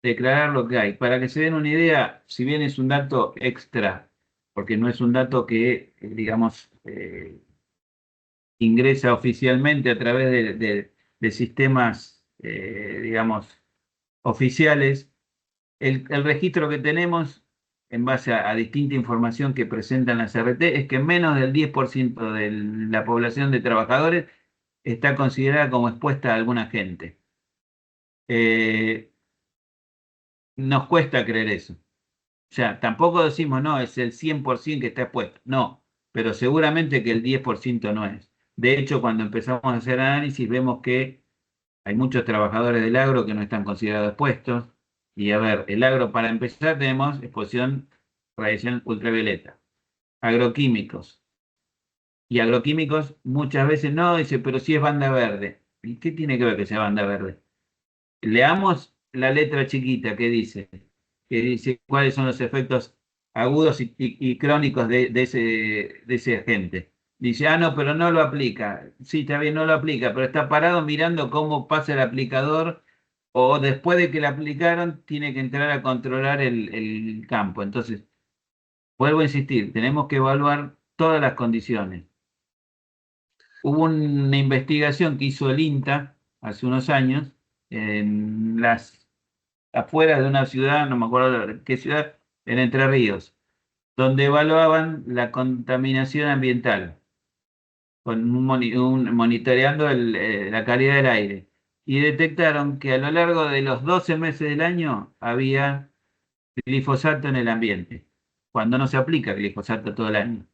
declarar lo que hay. Para que se den una idea, si bien es un dato extra, porque no es un dato que, digamos, ingresa oficialmente a través de sistemas, digamos, oficiales. El registro que tenemos en base a distinta información que presentan las RT es que menos del 10% de la población de trabajadores está considerada como expuesta a algún agente. Nos cuesta creer eso. O sea, tampoco decimos, no, es el 100% que está expuesto. No, pero seguramente que el 10% no es. De hecho, cuando empezamos a hacer análisis, vemos que hay muchos trabajadores del agro que no están considerados expuestos. Y a ver, el agro, para empezar, tenemos exposición radiación ultravioleta, agroquímicos. Y agroquímicos muchas veces no, dice, pero sí es banda verde. ¿Y qué tiene que ver que sea banda verde? Leamos la letra chiquita que dice cuáles son los efectos agudos y crónicos de ese agente. Dice, ah, no, pero no lo aplica. Sí, está bien, no lo aplica, pero está parado mirando cómo pasa el aplicador o después de que lo aplicaron, tiene que entrar a controlar el campo. Entonces, vuelvo a insistir, tenemos que evaluar todas las condiciones. Hubo una investigación que hizo el INTA hace unos años en las afuera de una ciudad, no me acuerdo de qué ciudad, en Entre Ríos, donde evaluaban la contaminación ambiental, monitoreando la calidad del aire. Y detectaron que a lo largo de los 12 meses del año había glifosato en el ambiente, cuando no se aplica glifosato todo el año.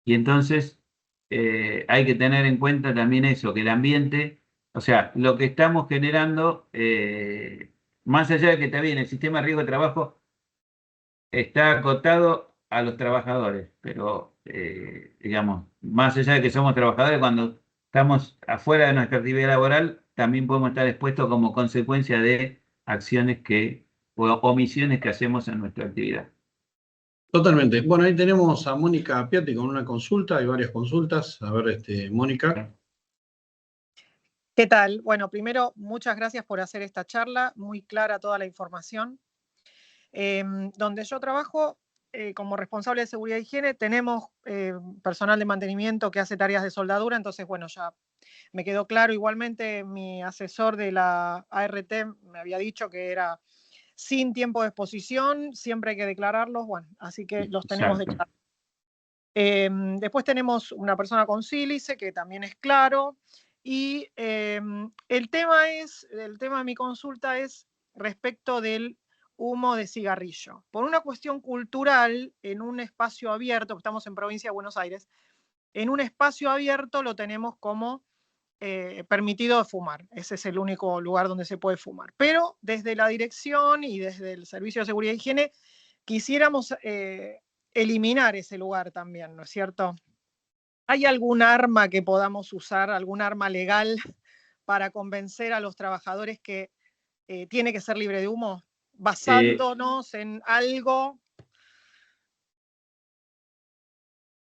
Y entonces hay que tener en cuenta también eso, que el ambiente, o sea, lo que estamos generando, más allá de que está bien, el sistema de riesgo de trabajo está acotado a los trabajadores, pero digamos, más allá de que somos trabajadores, cuando estamos afuera de nuestra actividad laboral, también podemos estar expuestos como consecuencia de acciones o omisiones que hacemos en nuestra actividad. Totalmente. Bueno, ahí tenemos a Mónica Piatti con una consulta, hay varias consultas. A ver, Mónica. ¿Qué tal? Bueno, primero, muchas gracias por hacer esta charla, muy clara toda la información. Donde yo trabajo, como responsable de seguridad e higiene, tenemos personal de mantenimiento que hace tareas de soldadura, entonces, bueno, ya me quedó claro. Igualmente, mi asesor de la ART me había dicho que era sin tiempo de exposición, siempre hay que declararlos, bueno, así que los tenemos declarados. Después tenemos una persona con sílice, que también es claro, y el tema de mi consulta es respecto del humo de cigarrillo. Por una cuestión cultural, en un espacio abierto, estamos en provincia de Buenos Aires, en un espacio abierto lo tenemos como permitido fumar. Ese es el único lugar donde se puede fumar. Pero desde la dirección y desde el Servicio de Seguridad e Higiene quisiéramos eliminar ese lugar también, ¿no es cierto? ¿Hay algún arma que podamos usar, algún arma legal para convencer a los trabajadores que tiene que ser libre de humo, basándonos en algo?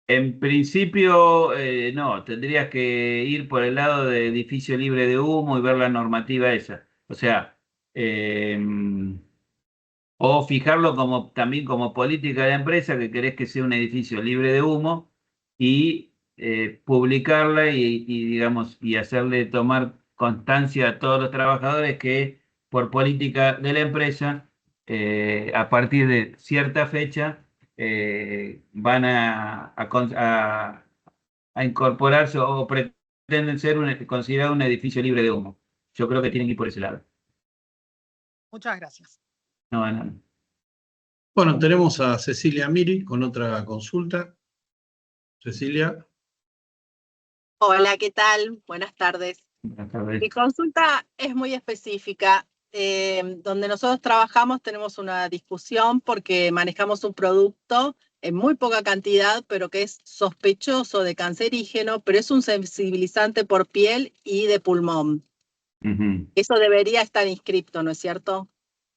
En principio, no, tendrías que ir por el lado de edificio libre de humo y ver la normativa esa. O sea, o fijarlo también como política de la empresa, que querés que sea un edificio libre de humo, y publicarla digamos, y hacerle tomar constancia a todos los trabajadores que por política de la empresa, a partir de cierta fecha, van a incorporarse o pretenden ser considerado un edificio libre de humo. Yo creo que tienen que ir por ese lado. Muchas gracias. No, no. Bueno, tenemos a Cecilia Miri con otra consulta. Cecilia. Hola, ¿qué tal? Buenas tardes. Buenas tardes. Mi consulta es muy específica. Donde nosotros trabajamos tenemos una discusión porque manejamos un producto en muy poca cantidad, pero que es sospechoso de cancerígeno, pero es un sensibilizante por piel y de pulmón. Eso debería estar inscripto, ¿no es cierto?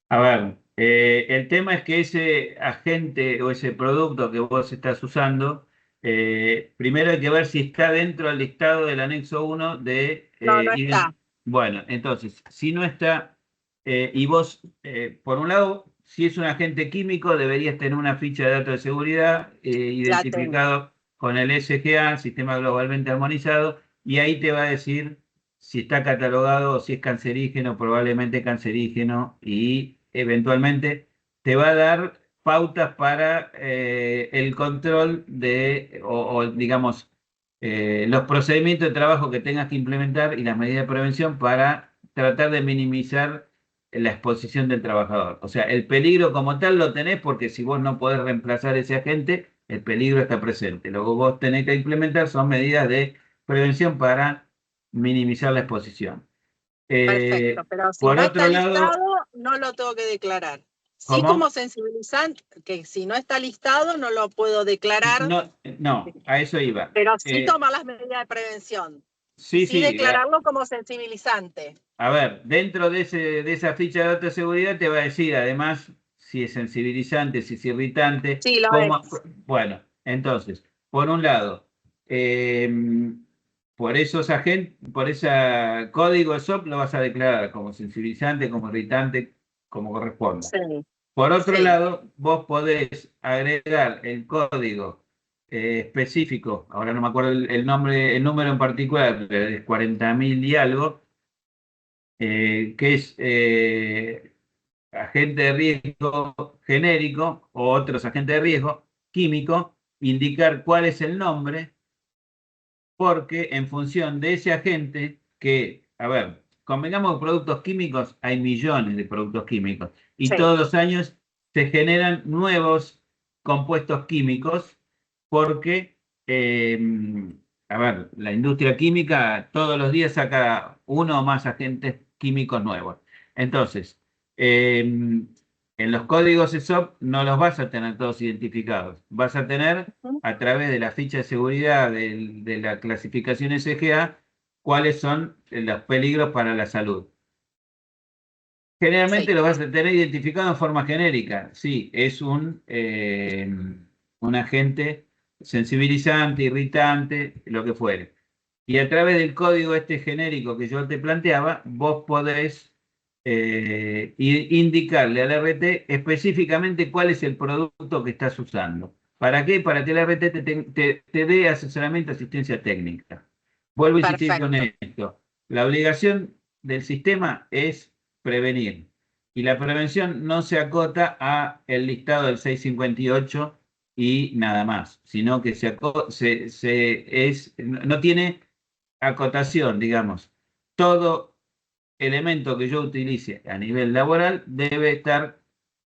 A ver, el tema es que ese agente o ese producto que vos estás usando, primero hay que ver si está dentro del listado del anexo 1 de... No, no está. Bueno, entonces, si no está, y vos, por un lado, si es un agente químico, deberías tener una ficha de datos de seguridad identificado con el SGA, Sistema Globalmente Armonizado, y ahí te va a decir si está catalogado o si es cancerígeno, probablemente cancerígeno, y eventualmente te va a dar pautas para el control digamos, los procedimientos de trabajo que tengas que implementar y las medidas de prevención para tratar de minimizar la exposición del trabajador. O sea, el peligro como tal lo tenés porque si vos no podés reemplazar ese agente, el peligro está presente. Lo que vos tenés que implementar son medidas de prevención para minimizar la exposición. Perfecto, pero si por no otro está lado, listado, no lo tengo que declarar. Sí, ¿cómo? como sensibilizante, que si no está listado, no lo puedo declarar. No, a eso iba. Pero sí tomar las medidas de prevención. Sí, Sí declararlo como sensibilizante. A ver, dentro de esa ficha de datos de seguridad te va a decir, además, si es sensibilizante, si es irritante. Sí, lo es. Bueno, entonces, por un lado, por ese código SOP lo vas a declarar como sensibilizante, como irritante, como corresponde. Sí. Por otro lado, vos podés agregar el código específico, ahora no me acuerdo el número en particular, pero es 40.000 y algo, que es agente de riesgo genérico o otros agentes de riesgo químico, indicar cuál es el nombre, porque en función de ese agente a ver, convengamos que productos químicos, hay millones de productos químicos, y todos los años se generan nuevos compuestos químicos porque, a ver, la industria química todos los días saca uno o más agentes químicos nuevos. Entonces, en los códigos ESOP no los vas a tener todos identificados. Vas a tener, a través de la ficha de seguridad de la clasificación SGA, cuáles son los peligros para la salud. Generalmente Sí. lo vas a tener identificado en forma genérica. Sí, es un agente sensibilizante, irritante, lo que fuere. Y a través del código este genérico que yo te planteaba, vos podés indicarle al RT específicamente cuál es el producto que estás usando. ¿Para qué? Para que el RT te dé asesoramiento, asistencia técnica. Vuelvo a insistir con Perfecto. esto. La obligación del sistema es prevenir. Y la prevención no se acota a el listado del 658 y nada más, sino que no tiene acotación, digamos. Todo elemento que yo utilice a nivel laboral debe estar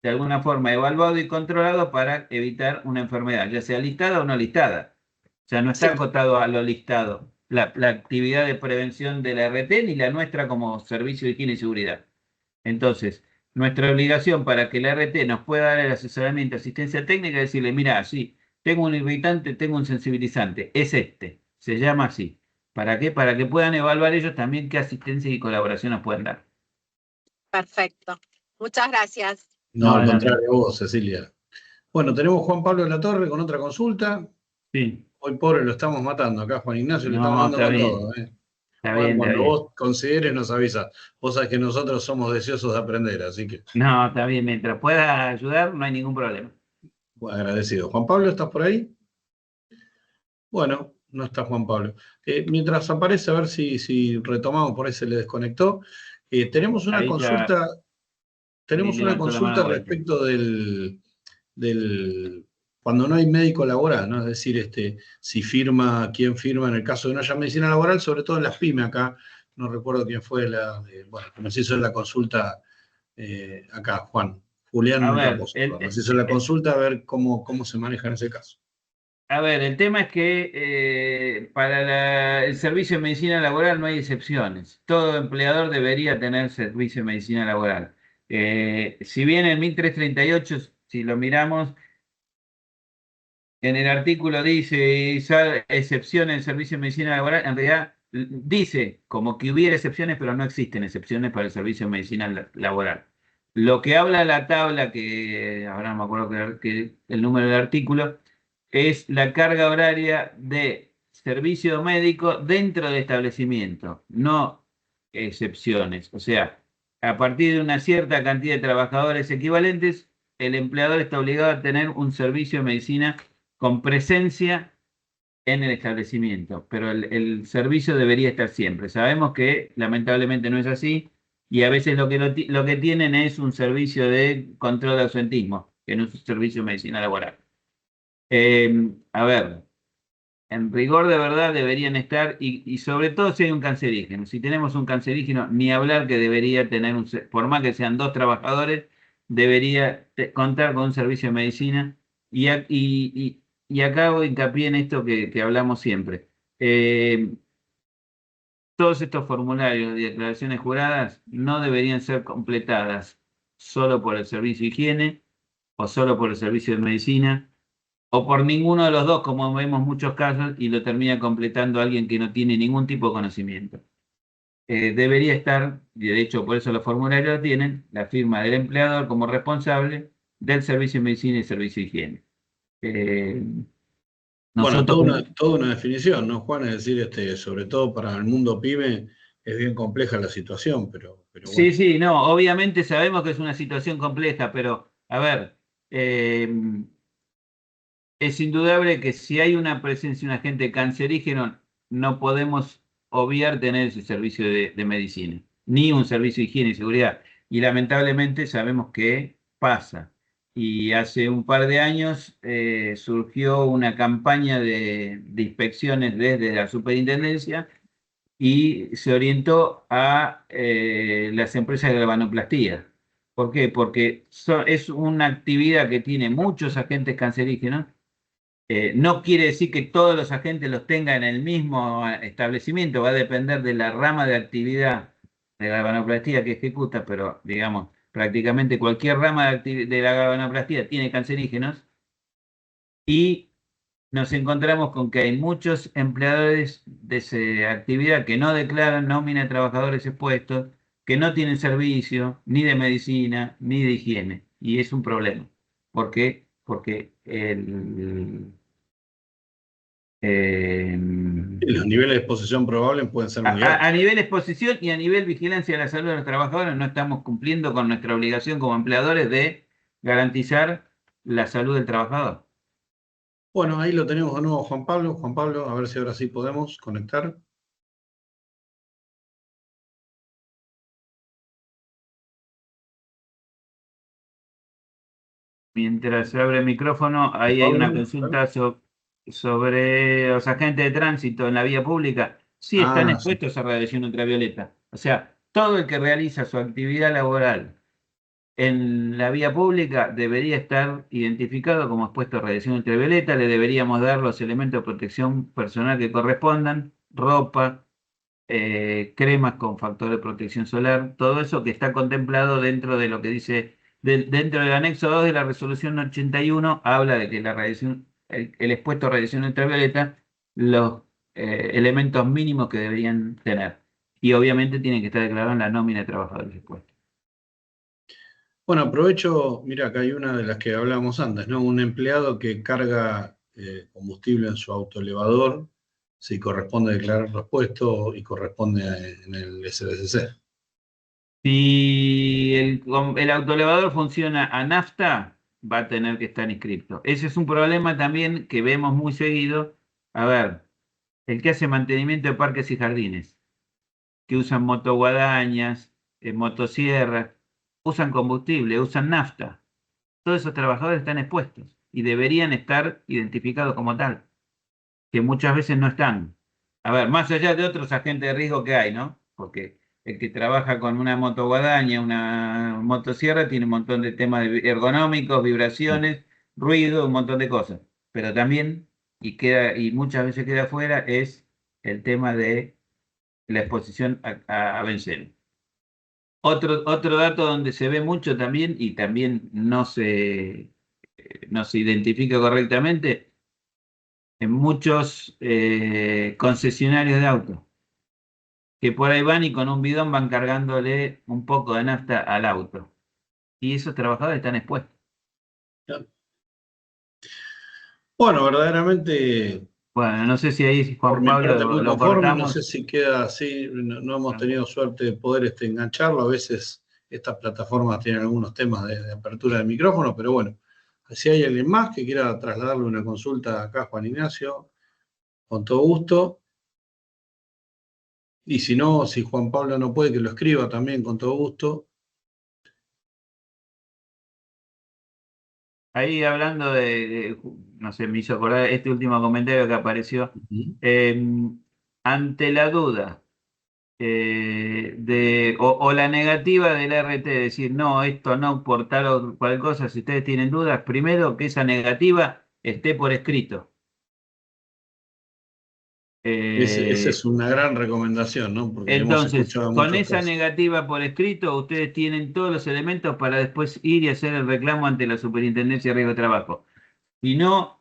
de alguna forma evaluado y controlado para evitar una enfermedad, ya sea listada o no listada. O sea, no está Sí. acotado a lo listado la actividad de prevención de la RT ni la nuestra como servicio de higiene y seguridad. Entonces, nuestra obligación para que la RT nos pueda dar el asesoramiento, asistencia técnica, es decirle, mira, sí, tengo un irritante, tengo un sensibilizante, es este, se llama así. ¿Para qué? Para que puedan evaluar ellos también qué asistencia y colaboración nos pueden dar. Perfecto. Muchas gracias. No, al No. contrario, vos, Cecilia. Bueno, tenemos Juan Pablo de la Torre con otra consulta. Sí, Hoy pobre lo estamos matando acá, Juan Ignacio, le estamos no, dando está con bien, todo. está Juan, bien, está cuando bien. vos consideres nos avisas. Vos sabés que nosotros somos deseosos de aprender, así que No, está bien, mientras pueda ayudar, no hay ningún problema. agradecido. Juan Pablo, ¿estás por ahí? Bueno, no está Juan Pablo. Mientras aparece, a ver si retomamos, por ahí se le desconectó. Tenemos una Ahí ya levantó la mano de vuelta. respecto cuando no hay médico laboral, ¿no? Es decir, si firma, quién firma en el caso de no haya medicina laboral, sobre todo en las pymes acá, no recuerdo quién fue bueno, que nos hizo la consulta acá, A Julián ver, Raposo, nos hizo la consulta a ver cómo se maneja en ese caso. el tema es que para el servicio de medicina laboral no hay excepciones. Todo empleador debería tener servicio de medicina laboral. Si bien el 1338, si lo miramos, en el artículo dice excepciones en servicio de medicina laboral, en realidad dice como que hubiera excepciones, pero no existen excepciones para el servicio de medicina laboral. Lo que habla la tabla, que ahora no me acuerdo que el número del artículo, es la carga horaria de servicio médico dentro del establecimiento, no excepciones. O sea, a partir de una cierta cantidad de trabajadores equivalentes, el empleador está obligado a tener un servicio de medicina con presencia en el establecimiento, pero el servicio debería estar siempre. Sabemos que lamentablemente no es así y a veces lo que tienen es un servicio de control de ausentismo, que no es un servicio de medicina laboral. A ver, en rigor de verdad deberían estar, y sobre todo si hay un cancerígeno. Si tenemos un cancerígeno, ni hablar que debería tener, por más que sean 2 trabajadores, debería contar con un servicio de medicina. Y acá hago hincapié en esto que hablamos siempre. Todos estos formularios de declaraciones juradas no deberían ser completadas solo por el servicio de higiene o solo por el servicio de medicina o por ninguno de los dos, como vemos muchos casos, y lo termina completando alguien que no tiene ningún tipo de conocimiento. Debería estar, y de hecho por eso los formularios lo tienen, la firma del empleador como responsable del servicio de medicina y servicio de higiene. Bueno, Nosotros, toda una definición, ¿no, Juan? Es decir, sobre todo para el mundo pyme, es bien compleja la situación, pero sí, bueno. sí, no, obviamente sabemos que es una situación compleja, pero a ver, es indudable que si hay una presencia de un agente cancerígeno, no podemos obviar tener ese servicio de medicina, ni un servicio de higiene y seguridad. Y lamentablemente sabemos que pasa. Y hace un par de años surgió una campaña de inspecciones desde la superintendencia y se orientó a las empresas de galvanoplastía, ¿Por qué? Porque es una actividad que tiene muchos agentes cancerígenos. No quiere decir que todos los agentes los tengan en el mismo establecimiento, va a depender de la rama de actividad de la galvanoplastía que ejecuta, pero digamos, prácticamente cualquier rama de la galvanoplastía tiene cancerígenos y nos encontramos con que hay muchos empleadores de esa actividad que no declaran nómina de trabajadores expuestos, que no tienen servicio ni de medicina ni de higiene, y es un problema. ¿Por qué? Porque Los niveles de exposición probables pueden ser muy altos. a nivel exposición y a nivel vigilancia de la salud de los trabajadores no estamos cumpliendo con nuestra obligación como empleadores de garantizar la salud del trabajador. Bueno, ahí lo tenemos de nuevo, Juan Pablo. Juan Pablo, a ver si ahora sí podemos conectar. Mientras se abre el micrófono, ahí hay una consulta sobre los agentes de tránsito en la vía pública. Sí están expuestos a radiación ultravioleta. O sea, todo el que realiza su actividad laboral en la vía pública debería estar identificado como expuesto a radiación ultravioleta. Le deberíamos dar los elementos de protección personal que correspondan, ropa, cremas con factor de protección solar, todo eso que está contemplado dentro de lo que dice, dentro del anexo 2 de la resolución 81, habla de que la radiación, el expuesto a radiación ultravioleta, los elementos mínimos que deberían tener. Y obviamente tienen que estar declarados en la nómina de trabajadores expuestos. Bueno, aprovecho, mira, acá hay una de las que hablábamos antes, ¿no? Un empleado que carga combustible en su autoelevador, si corresponde declarar los puestos y corresponde en el SBCC. Si el autoelevador funciona a nafta, va a tener que estar inscripto. Ese es un problema también que vemos muy seguido. A ver, el que hace mantenimiento de parques y jardines, que usan motoguadañas, motosierras, usan combustible, usan nafta. Todos esos trabajadores están expuestos y deberían estar identificados como tal, que muchas veces no están. A ver, más allá de otros agentes de riesgo que hay, ¿no? Porque el que trabaja con una motoguadaña, una motosierra, tiene un montón de temas ergonómicos, vibraciones, ruido, un montón de cosas. Pero también, y muchas veces queda afuera, es el tema de la exposición a benceno. Otro dato donde se ve mucho también, y también no se identifica correctamente, en muchos concesionarios de autos, que por ahí van y con un bidón van cargándole un poco de nafta al auto. Y esos trabajadores están expuestos. Bueno, verdaderamente, Bueno, no sé si ahí por Juan mi parte, Pablo muy lo conforme, no cortamos. sé si queda así, no hemos tenido suerte de poder engancharlo, a veces estas plataformas tienen algunos temas de apertura de micrófono, pero bueno, si hay alguien más que quiera trasladarle una consulta acá, Juan Ignacio, con todo gusto. Y si no, si Juan Pablo no puede, que lo escriba también con todo gusto. Ahí hablando no sé, me hizo acordar este último comentario que apareció. Ante la duda o la negativa del RT, decir, no, esto no, por tal o cual cosa, si ustedes tienen dudas, primero que esa negativa esté por escrito. Esa es una gran recomendación, ¿no? Porque hemos Entonces, escuchado con muchos esa casos. negativa por escrito, ustedes tienen todos los elementos para después ir y hacer el reclamo ante la Superintendencia de Riesgo de Trabajo. Y no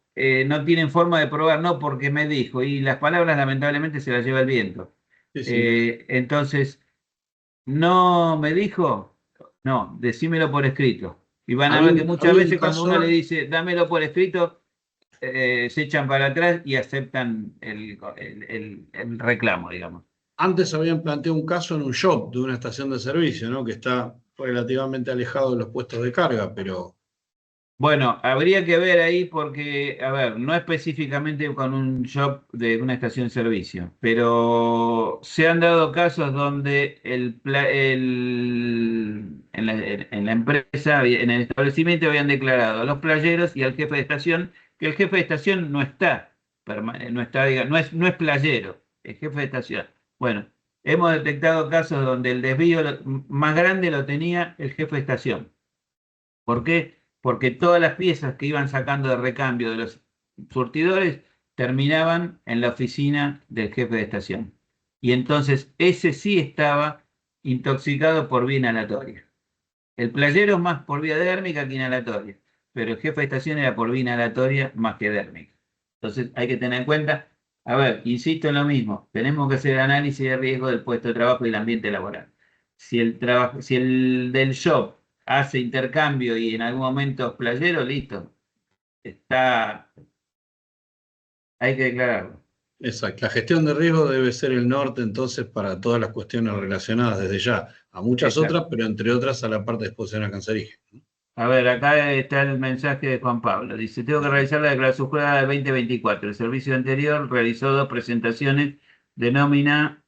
tienen forma de probar, no porque me dijo, y las palabras lamentablemente se las lleva el viento. Sí, sí. Entonces, no me dijo, no, decímelo por escrito. Y van a ver que muchas Había un veces cuando uno le caso, dice, dámelo por escrito, se echan para atrás y aceptan el reclamo, digamos. antes habían planteado un caso en un shop de una estación de servicio, ¿no? Que está relativamente alejado de los puestos de carga, pero Bueno, habría que ver ahí porque, a ver, no específicamente con un shop de una estación de servicio, pero se han dado casos donde en la empresa, en el establecimiento habían declarado a los playeros y al jefe de estación que el jefe de estación no está, no es playero, es jefe de estación. Bueno, hemos detectado casos donde el desvío más grande lo tenía el jefe de estación. ¿Por qué? Porque todas las piezas que iban sacando de recambio de los surtidores terminaban en la oficina del jefe de estación. Y entonces ese sí estaba intoxicado por vía inhalatoria. El playero es más por vía dérmica que inhalatoria, pero el jefe de estación era por vía inhalatoria más que dérmica. Entonces hay que tener en cuenta, a ver, insisto en lo mismo, tenemos que hacer el análisis de riesgo del puesto de trabajo y el ambiente laboral. Si el del shop hace intercambio y en algún momento es playero, listo, hay que declararlo. Exacto. La gestión de riesgo debe ser el norte entonces para todas las cuestiones relacionadas desde ya a muchas Exacto. otras, pero entre otras a la parte de exposición a cancerígeno. A ver, acá está el mensaje de Juan Pablo. Dice, tengo que realizar la declaración jurada del 2024. El servicio anterior realizó 2 presentaciones de nómina.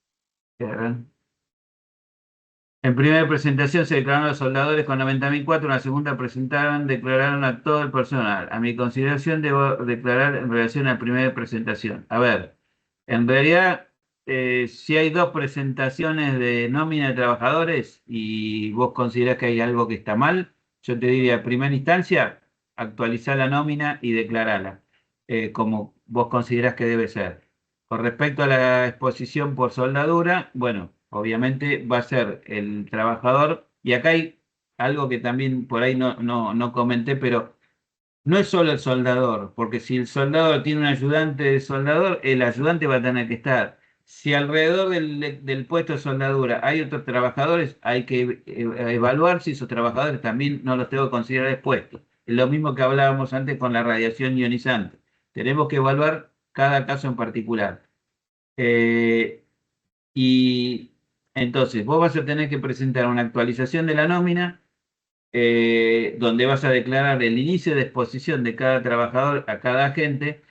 En primera presentación se declararon a los soldadores con 90.004, en la segunda declararon a todo el personal. A mi consideración debo declarar en relación a la primera presentación. A ver, en realidad, si hay 2 presentaciones de nómina de trabajadores y vos considerás que hay algo que está mal, yo te diría, en primera instancia, actualizar la nómina y declararla, como vos considerás que debe ser. Con respecto a la exposición por soldadura, bueno, obviamente va a ser el trabajador, y acá hay algo que también por ahí no comenté, pero no es solo el soldador, porque si el soldador tiene un ayudante de soldador, el ayudante va a tener que estar. Si alrededor del puesto de soldadura hay otros trabajadores, hay que evaluar si esos trabajadores también no los tengo que considerar expuestos. Es lo mismo que hablábamos antes con la radiación ionizante. Tenemos que evaluar cada caso en particular. Y entonces vos vas a tener que presentar una actualización de la nómina, donde vas a declarar el inicio de exposición de cada trabajador a cada agente,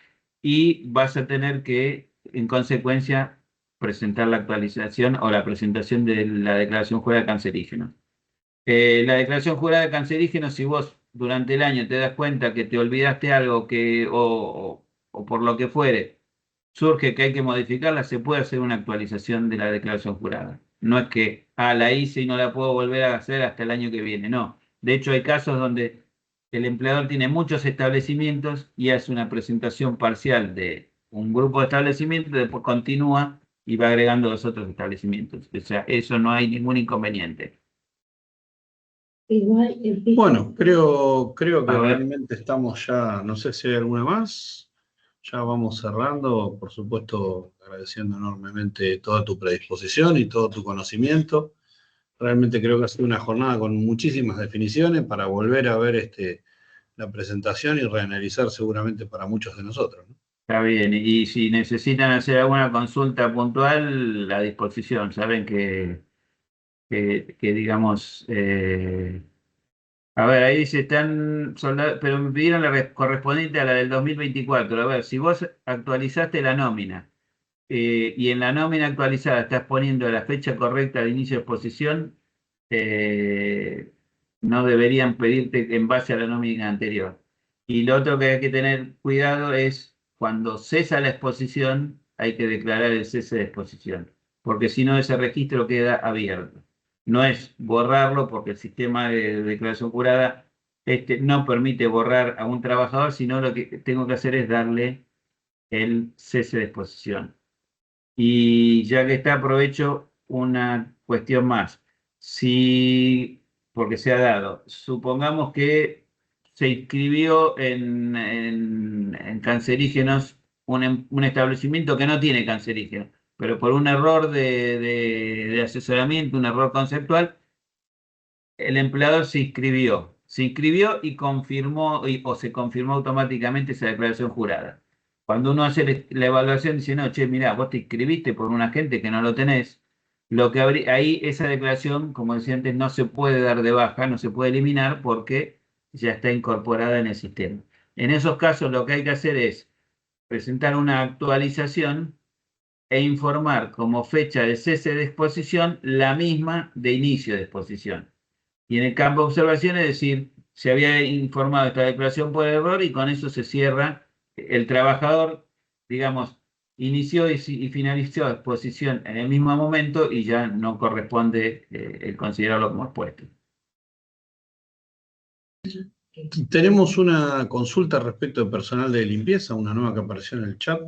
y vas a tener que, en consecuencia, presentar la actualización o la presentación de la declaración jurada de cancerígenos. La declaración jurada de cancerígenos, si vos durante el año te das cuenta que te olvidaste algo o por lo que fuere, surge que hay que modificarla, se puede hacer una actualización de la declaración jurada. No es que, la hice y no la puedo volver a hacer hasta el año que viene, no. De hecho, hay casos donde el empleador tiene muchos establecimientos y hace una presentación parcial de un grupo de establecimientos, después continúa y va agregando los otros establecimientos. O sea, eso no hay ningún inconveniente. Bueno, creo que realmente estamos ya, no sé si hay alguna más. Ya vamos cerrando, por supuesto, agradeciendo enormemente toda tu predisposición y todo tu conocimiento. Realmente creo que ha sido una jornada con muchísimas definiciones para volver a ver la presentación y reanalizar seguramente para muchos de nosotros, ¿no? Está bien, y si necesitan hacer alguna consulta puntual, a disposición. Saben que digamos, a ver, ahí dice, están soldados, pero me pidieron la correspondiente a la del 2024. A ver, si vos actualizaste la nómina, y en la nómina actualizada estás poniendo la fecha correcta de inicio de exposición, no deberían pedirte en base a la nómina anterior. Y lo otro que hay que tener cuidado es cuando cesa la exposición, hay que declarar el cese de exposición, porque si no ese registro queda abierto. No es borrarlo, porque el sistema de declaración jurada no permite borrar a un trabajador, sino lo que tengo que hacer es darle el cese de exposición. Y ya que está, aprovecho una cuestión más. Porque se ha dado, supongamos que se inscribió en cancerígenos un establecimiento que no tiene cancerígenos, pero por un error de asesoramiento, un error conceptual, el empleador se inscribió y confirmó, o se confirmó automáticamente esa declaración jurada. Cuando uno hace la evaluación, dice, no, che, mirá, vos te inscribiste por un agente que no lo tenés, ahí esa declaración, como decía antes, no se puede dar de baja, no se puede eliminar porque ya está incorporada en el sistema. En esos casos lo que hay que hacer es presentar una actualización e informar como fecha de cese de exposición la misma de inicio de exposición. Y en el campo de observación, es decir, se había informado esta declaración por error y con eso se cierra. El trabajador, digamos, inició y finalizó exposición en el mismo momento y ya no corresponde el considerarlo como expuesto. Tenemos una consulta respecto de personal de limpieza, una nueva que apareció en el chat.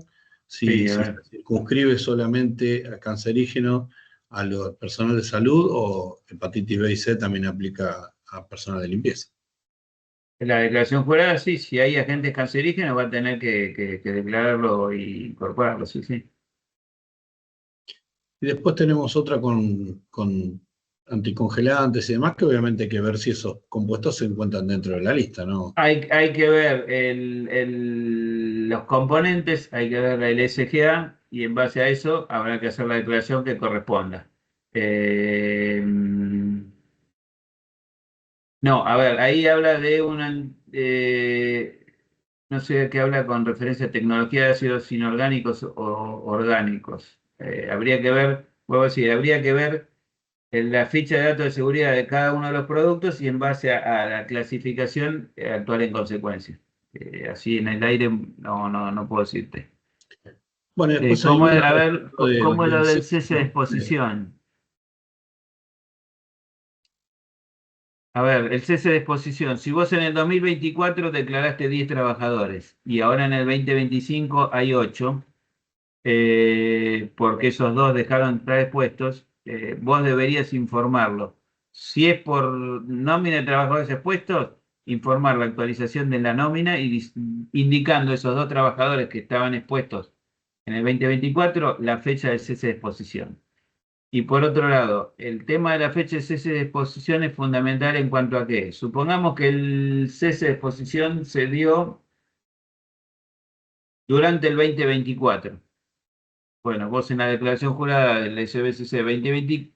Si se circunscribe solamente a cancerígeno a los personal de salud o hepatitis B y C también aplica a personal de limpieza. En la declaración jurada, sí, si hay agentes cancerígenos va a tener que declararlo e incorporarlo, sí, sí. Y después tenemos otra con anticongelantes y demás, que obviamente hay que ver si esos compuestos se encuentran dentro de la lista, ¿no? Hay que ver los componentes, hay que ver el SGA y en base a eso habrá que hacer la declaración que corresponda. No, a ver, ahí habla de una... no sé de qué habla con referencia a tecnología de ácidos inorgánicos o orgánicos. Habría que ver, vuelvo a decir, habría que ver la ficha de datos de seguridad de cada uno de los productos y en base a la clasificación actuar en consecuencia. Así en el aire no puedo decirte. Bueno, después ¿Cómo es lo del cese de exposición? A ver, el cese de exposición. Si vos en el 2024 declaraste 10 trabajadores y ahora en el 2025 hay 8, porque esos 2 dejaron de estar expuestos, vos deberías informarlo. Si es por nómina de trabajadores expuestos, informar la actualización de la nómina y indicando esos 2 trabajadores que estaban expuestos en el 2024 la fecha del cese de exposición. Y por otro lado, el tema de la fecha de cese de exposición es fundamental en cuanto a qué. Supongamos que el cese de exposición se dio durante el 2024. Bueno, vos en la declaración jurada del SBCC 2020,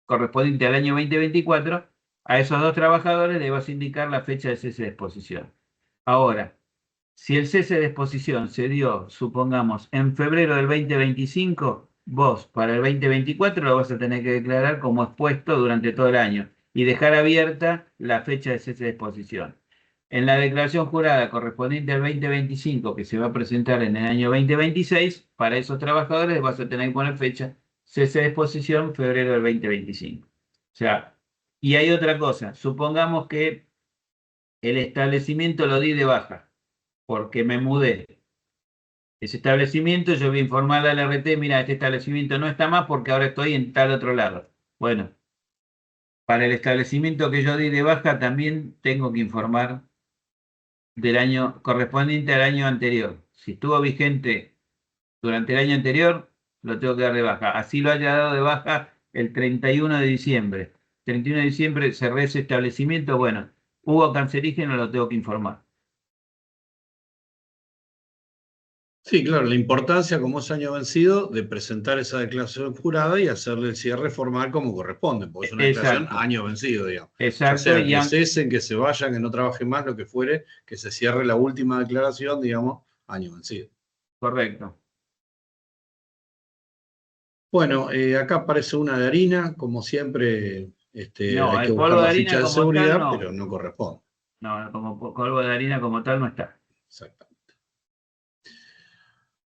correspondiente al año 2024, a esos 2 trabajadores le vas a indicar la fecha de cese de exposición. Ahora, si el cese de exposición se dio, supongamos, en febrero del 2025, vos para el 2024 lo vas a tener que declarar como expuesto durante todo el año y dejar abierta la fecha de cese de exposición. En la declaración jurada correspondiente al 2025, que se va a presentar en el año 2026, para esos trabajadores vas a tener que poner fecha cese de exposición febrero del 2025. O sea, y hay otra cosa, supongamos que el establecimiento lo di de baja, porque me mudé. Ese establecimiento, yo voy a informar al RT, mira, este establecimiento no está más porque ahora estoy en tal otro lado. Bueno, para el establecimiento que yo di de baja también tengo que informar del año correspondiente al año anterior. Si estuvo vigente durante el año anterior, lo tengo que dar de baja. Así lo haya dado de baja el 31 de diciembre. 31 de diciembre cerré ese establecimiento, bueno, hubo cancerígeno, lo tengo que informar. Sí, claro, la importancia, como es año vencido, de presentar esa declaración jurada y hacerle el cierre formal como corresponde, porque es una declaración año vencido, digamos. Exacto. Ya sea que cesen, que se vayan, que no trabajen más, lo que fuere, que se cierre la última declaración, digamos, año vencido. Correcto. Bueno, acá aparece una de harina, como siempre, no, hay que buscar la ficha de seguridad, tal, no. pero no corresponde. No, como polvo de harina como tal no está. Exactamente.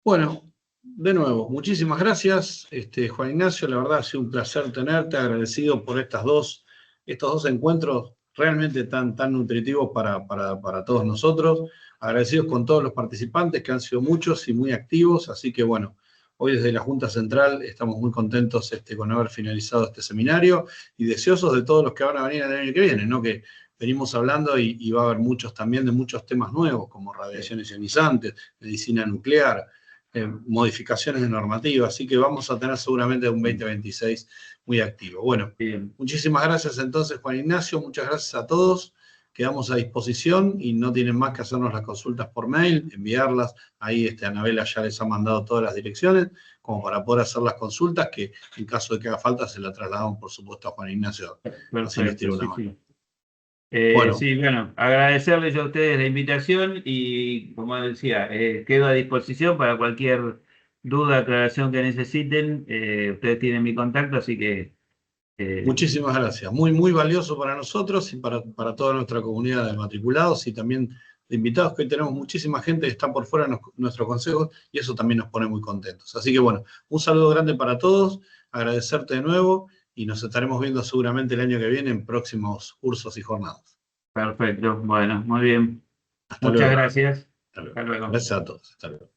Bueno, de nuevo, muchísimas gracias, Juan Ignacio. La verdad ha sido un placer tenerte, agradecido por estos dos encuentros realmente tan nutritivos para todos nosotros. Agradecidos con todos los participantes, que han sido muchos y muy activos. Así que bueno, hoy desde la Junta Central estamos muy contentos con haber finalizado este seminario y deseosos de todos los que van a venir el año que viene, ¿no? Que venimos hablando y va a haber muchos también de muchos temas nuevos, como radiaciones ionizantes, medicina nuclear, modificaciones de normativa, así que vamos a tener seguramente un 2026 muy activo. Bueno, bien. Muchísimas gracias entonces, Juan Ignacio, muchas gracias a todos, quedamos a disposición y no tienen más que hacernos las consultas por mail, enviarlas, ahí Anabela ya les ha mandado todas las direcciones, como para poder hacer las consultas, que en caso de que haga falta se la trasladamos por supuesto a Juan Ignacio. Así les tiro una mano. Sí. Sí, bueno, agradecerles a ustedes la invitación y, como decía, quedo a disposición para cualquier duda, aclaración que necesiten. Ustedes tienen mi contacto, así que... Muchísimas gracias. Muy valioso para nosotros y para toda nuestra comunidad de matriculados y también de invitados, que hoy tenemos muchísima gente que está por fuera de nuestros consejos y eso también nos pone muy contentos. Así que bueno, un saludo grande para todos, agradecerte de nuevo y nos estaremos viendo seguramente el año que viene en próximos cursos y jornadas. Perfecto, bueno, muy bien. Hasta Muchas luego. gracias. Hasta luego. Hasta luego. Gracias a todos. Hasta luego.